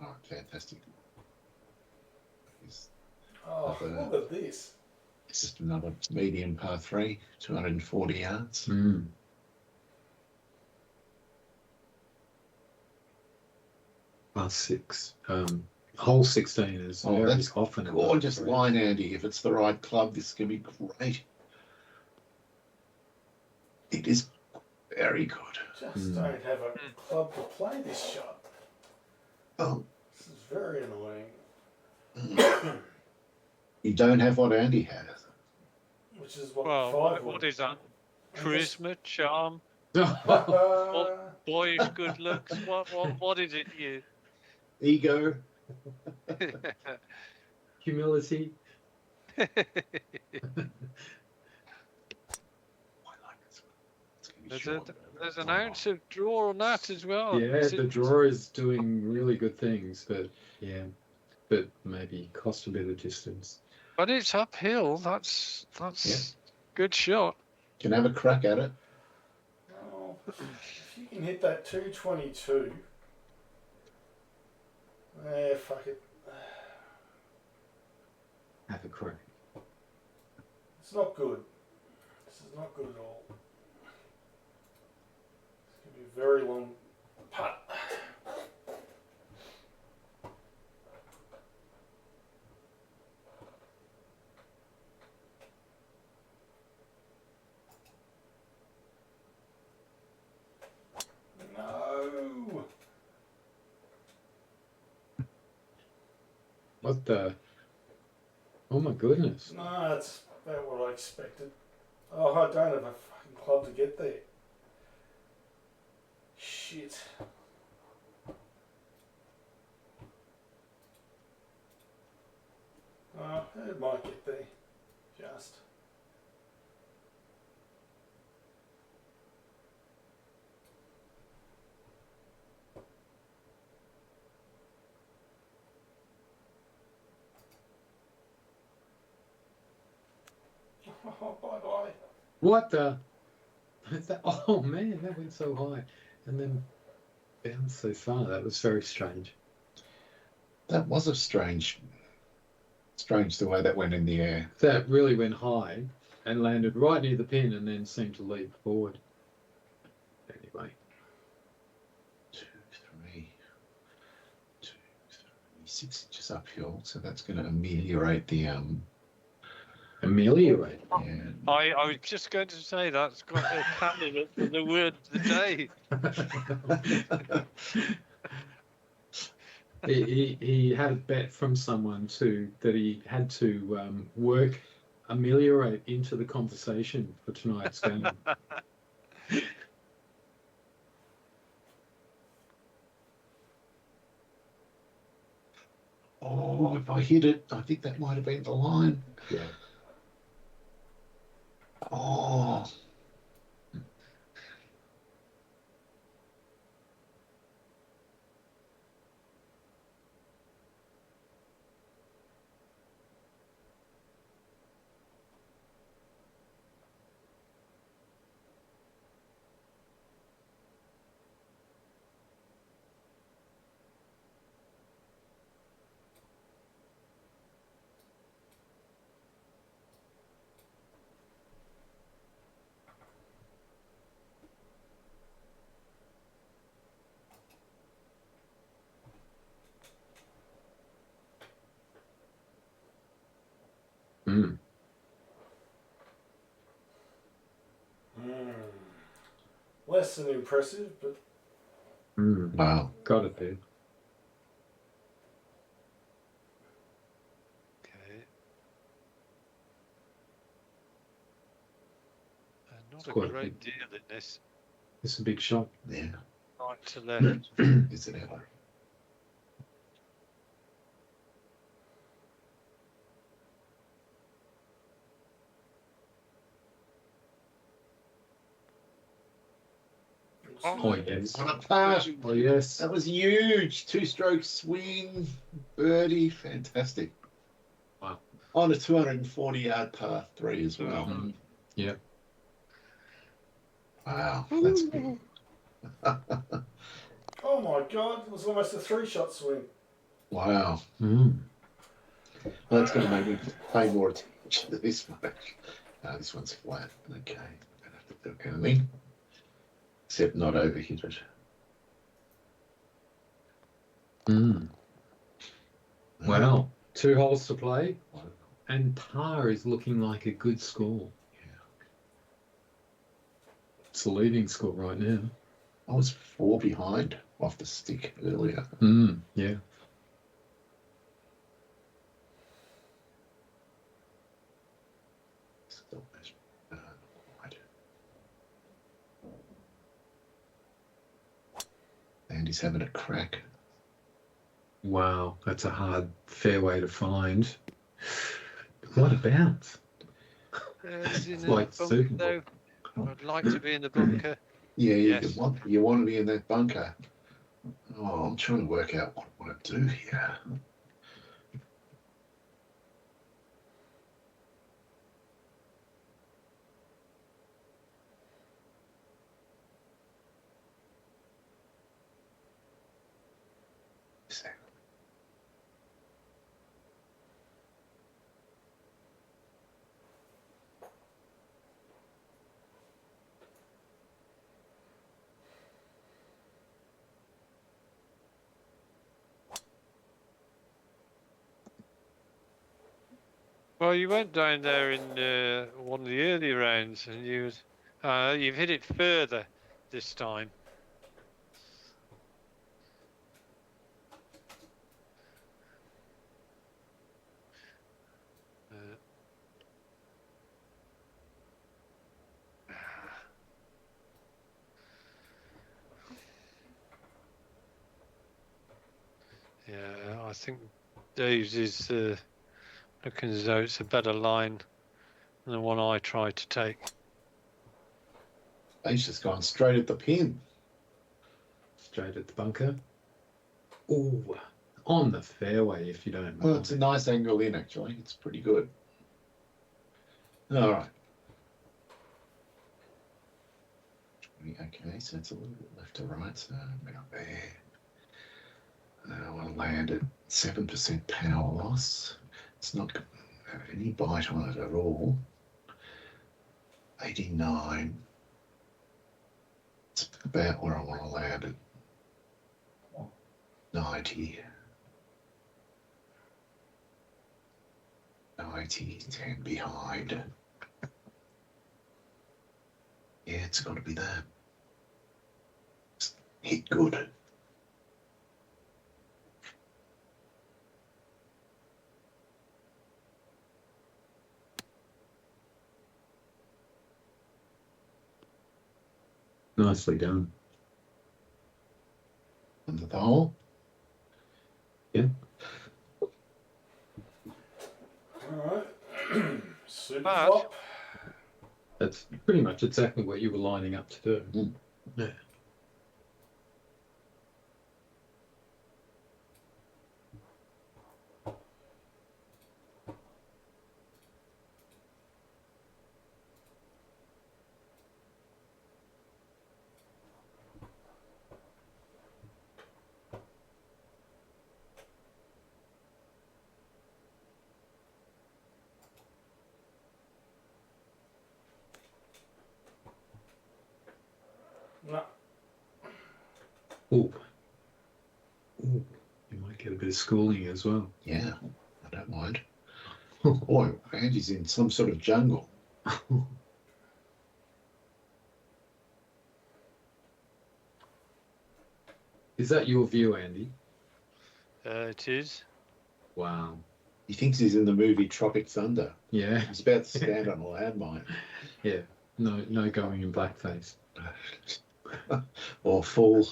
Oh, fantastic. Oh, Another- look at this. This is another medium par 3, 240 yards. Mm. Par 6. Hole 16 is Oh, very that's often. a Gorgeous par 3. line, Andy. If it's the right club, this can be great. It is very good. Just don't have a club to play this shot. Oh, This is very annoying. you don't have what Andy has. Which is what Well, 5 what was. is that? Charisma, charm, Uh, boyish good looks. What is it you? Ego. Humility. I like this one. It's gonna be short. There's an ounce of draw on that as well. Yeah, the drawer is doing really good things, but maybe cost a bit of distance. But it's uphill. That's good shot. Can have a crack at it. well, if you can hit that 222, fuck it. Have a crack. It's not good. This is not good at all. It's going to be a very long putt. No. What the? Oh my goodness. No, that's about what I expected. Oh, I don't have a fucking club to get there. Shit. Oh, it might get there. Just. Oh, bye bye. What the? Oh man, that went so high, and then bounced so far. That was very strange. That was a strange the way that went in the air. That really went high and landed right near the pin, and then seemed to leap forward. Anyway. 2, 3, 2, 3, 6 inches uphill, so that's going to ameliorate the Ameliorate. yeah. I was just going to say that's got a candidate for the word of the day. he had a bet from someone that he had to work ameliorate into the conversation for tonight's game. Oh, if I hit it, I think that might have been the line. Yeah. Oh, Mm. Less than impressive, but Mm. Wow. Got it there. Okay. Not It's a quite a great big- deal in this. It's a big shot. Yeah. Right to left. Is it ever? Oh, yes. On a pass. Oh, yes. That was huge. 2-stroke swing, birdie, fantastic. Wow. On a 240-yard par 3 as well. Mm. Yeah. Wow, that's big. oh my god, it was almost a 3-shot swing. Wow. Mm. Well, that's going to make me pay more attention to this one. This one's flat. Okay. Don't have to do anything. Except not overhit it. Mm. Wow. 2 holes to play. And par is looking like a good score. Yeah. It's the leading score right now. I was 4 behind off the stick earlier. Mm. Yeah. Still not quite. And he's having a crack. Wow. That's a hard fairway to find. What a bounce. He's in It's the like bunker, Super though. I'd like to be in the bunker. Yeah, Yes. you want to be in that bunker. Oh, I'm trying to work out what I want to do here. Well, you went down there in one of the early rounds, and you've hit it further this time. Yeah, I think Dave's is looking as though it's a better line than the one I tried to take. He's just gone straight at the pin. Straight at the bunker. Ooh. On the fairway, if you don't mind. Well, it's a nice angle in, actually. It's pretty good. All right. Okay, so it's a little bit left to right, so about there. I want to land at 7% power loss. It's not got any bite on it at all. 89. It's about where I want to land it. 90. 90, 10 behind. Yeah, it's got to be that. Hit good. Nicely done. Under the hole. Yeah. Alright. Super But- flop. That's pretty much exactly what you were lining up to do. Mm. Yeah. No. Ooh. Ooh. You might get a bit of schooling as well. Yeah, I don't mind. Boy, Andy's in some sort of jungle. Is that your view, Andy? It is. Wow. He thinks he's in the movie Tropic Thunder. Yeah. He's about to stand on a landmine. Yeah. No going in blackface. Or fall.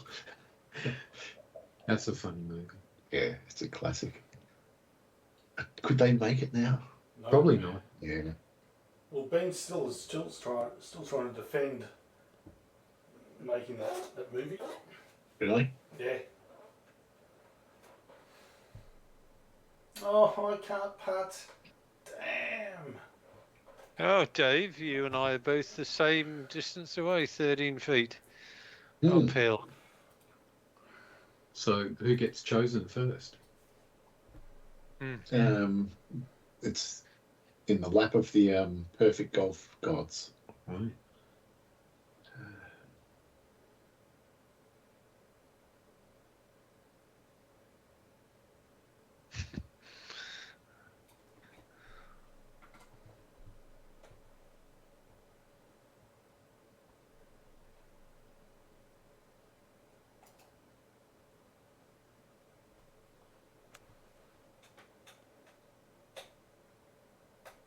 That's a funny movie. Yeah, it's a classic. Could they make it now? No. Probably not. Yeah. Well, Ben Still is still trying to defend making that movie. Really? Yeah. Oh, I can't putt. Damn. Oh, Dave, you and I are both the same distance away, 13 feet Mm. uphill. So who gets chosen first? It's in the lap of the perfect golf gods. Right.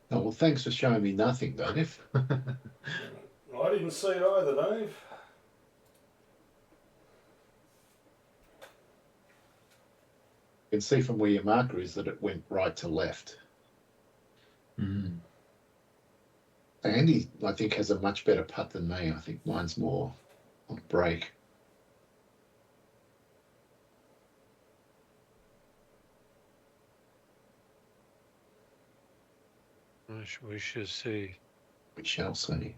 Oh, well, thanks for showing me nothing, Dave. I didn't see it either, Dave. You can see from where your marker is that it went right to left. Mm. Andy, I think, has a much better putt than me. I think mine's more on break. We shall see. We shall see.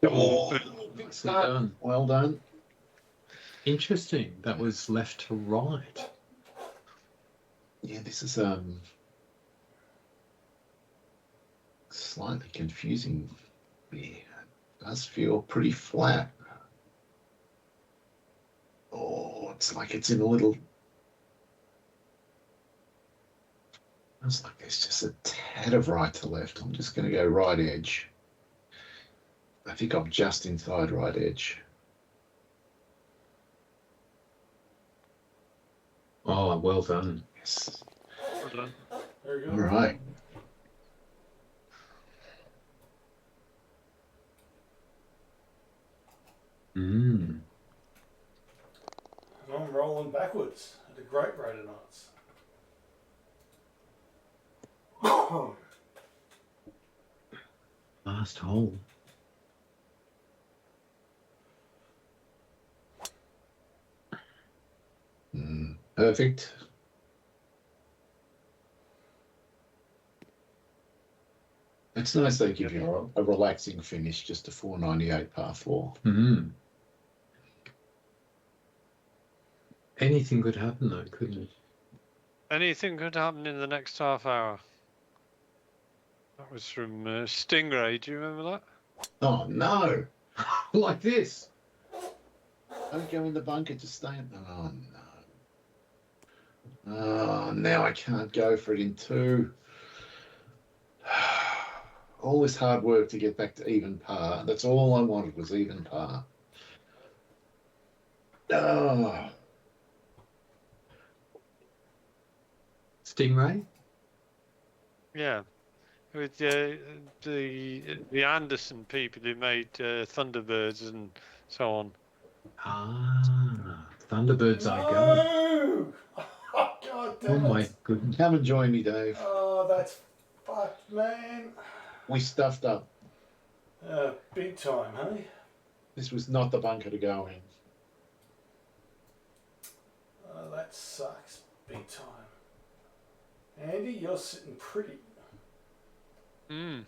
Oh, big Nicely start. done. Well done. Interesting. That was left to right. Yeah, this is slightly confusing. Yeah, it does feel pretty flat. Oh, it's like it's in a little. It's like there's just a tad of right to left. I'm just going to go right edge. I think I'm just inside right edge. Oh, well done. Yes. Well done. Very good. All right. Mm. And I'm rolling backwards at a great rate of knots. Last hole. Perfect. It's nice they give you a relaxing finish, just a 498 par 4. Mm. Anything could happen though, couldn't it? Anything could happen in the next half hour. That was from Stingray. Do you remember that? Oh no! Like this. Don't go in the bunker, just stay in. Oh no. Oh, now I can't go for it in 2. All this hard work to get back to even par. That's all I wanted was even par. Oh. Stingray? Yeah, with the Anderson people who made Thunderbirds and so on. Ah, Thunderbirds I go. No! Oh, God Oh damn my it. goodness. Come and join me, Dave. Oh, that's fucked, man. We stuffed up. Big time, hey? This was not the bunker to go in. Oh, that sucks. Big time. Andy, you're sitting pretty. Mm.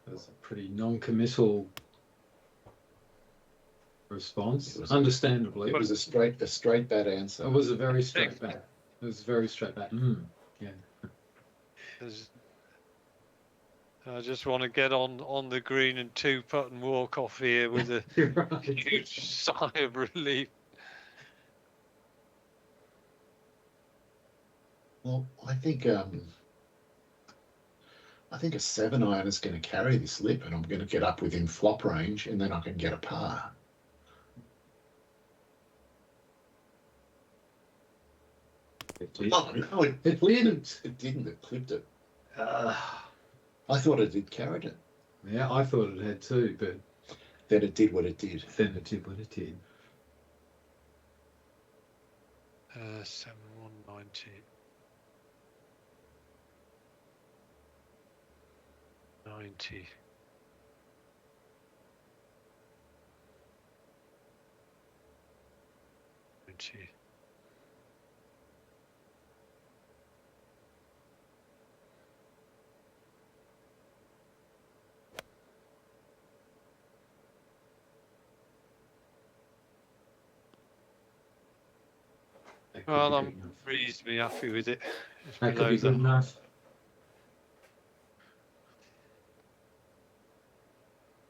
That's a pretty non-committal response. It was- Understandably. It was a straight bad answer. It was a very straight bat. It was very straight bat. Yeah. There's I just want to get on the green and 2-putt and walk off here with a You're right. huge sigh of relief. Well, I think a 7-iron is going to carry this lip, and I'm going to get up within flop range, and then I can get a par. It did. Oh no, it didn't. It didn't. It clipped it. I thought it had carried it. Yeah, I thought it had too, but Then it did what it did. then it did what it did. 7-1-90. 90. That could Well, be I'm good enough. reasonably happy with it. It's That could below be good the enough.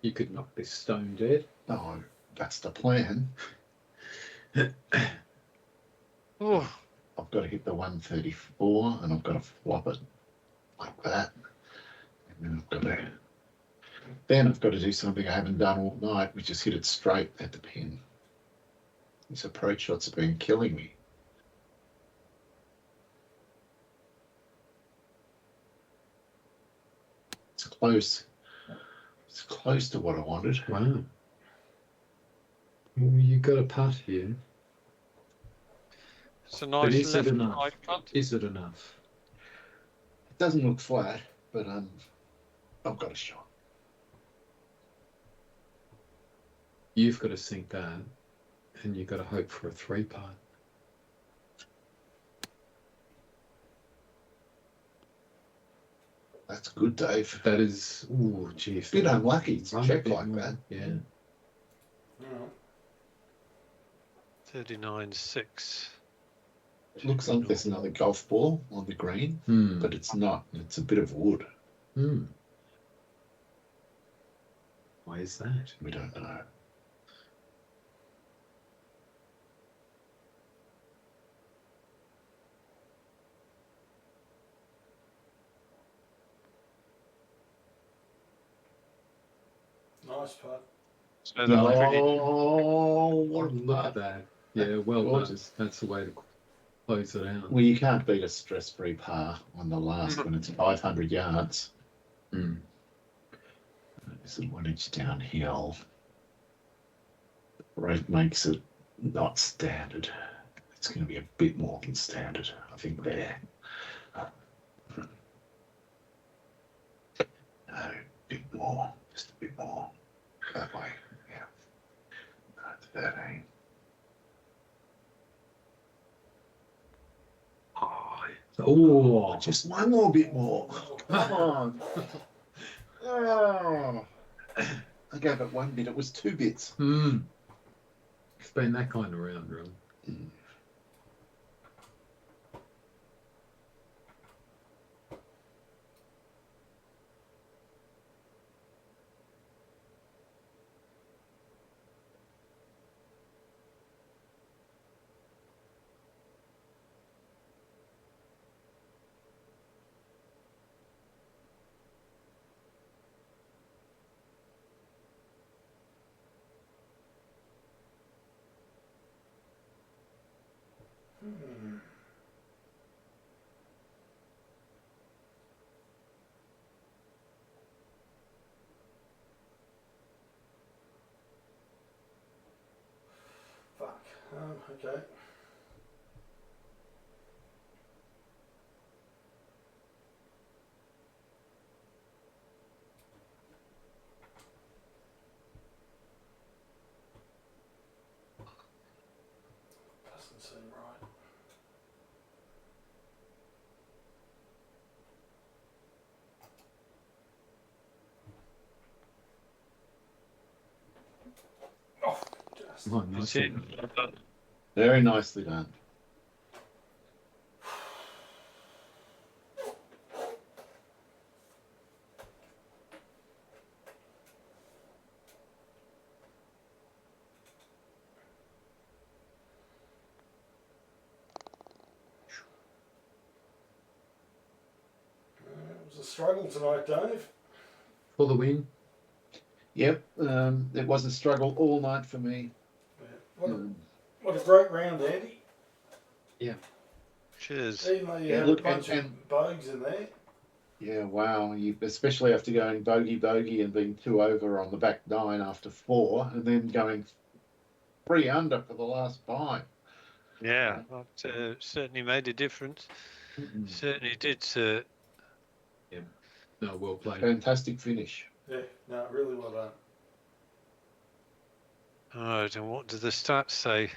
You could knock this stone dead. No, that's the plan. Oh, I've got to hit the 134, and I've got to flop it like that. And then I've got to do something I haven't done all night, which is hit it straight at the pin. These approach shots have been killing me. It's close. It's close to what I wanted. Wow. Well, you got a putt here. it's a But nice is it left enough? right putt. Is it enough? It doesn't look flat, but I've got a shot. You've got to sink that, and you've got to hope for a 3-putt. That's good, Dave. That is, ooh, gee. Bit unlucky to Run a check bit like more. that. Yeah. Mm. 39-6. It looks like there's another golf ball on the green, Hmm. but it's not. It's a bit of wood. Hmm. Why is that? We don't know. Nice putt. So that's pretty. Oh, what a Look at putt. that. Yeah, well done. Gorgeous. That's the way to close it out. Well, you can't beat a stress-free par on the last when it's 500 yards. Hmm. It's a 1 inch downhill. The rate makes it not standard. It's going to be a bit more than standard, I think, there. No, a bit more. Just a bit more. That way, yeah. 13. Oh, Just one more bit more. Come on. Oh. I gave it 1 bit. It was 2 bits. hmm. It's been that kind of round, really. Hmm. Fuck. Okay. Doesn't seem right. Oh, just. Oh, nice. It's it. one. Very nicely done. struggle tonight, Dave. For the win. Yep, it was a struggle all night for me. Yeah. What a great round, Andy. Cheers. Even though you Yeah, had look, a bunch and- of bugs in there. Yeah, wow. You, especially after going bogey and being 2 over on the back 9 after 4, and then going 3 under for the last 5. Yeah, that certainly made a difference. Certainly did, sir. No, well played. Fantastic finish. Yeah, no, really well done. All right, and what do the stats say?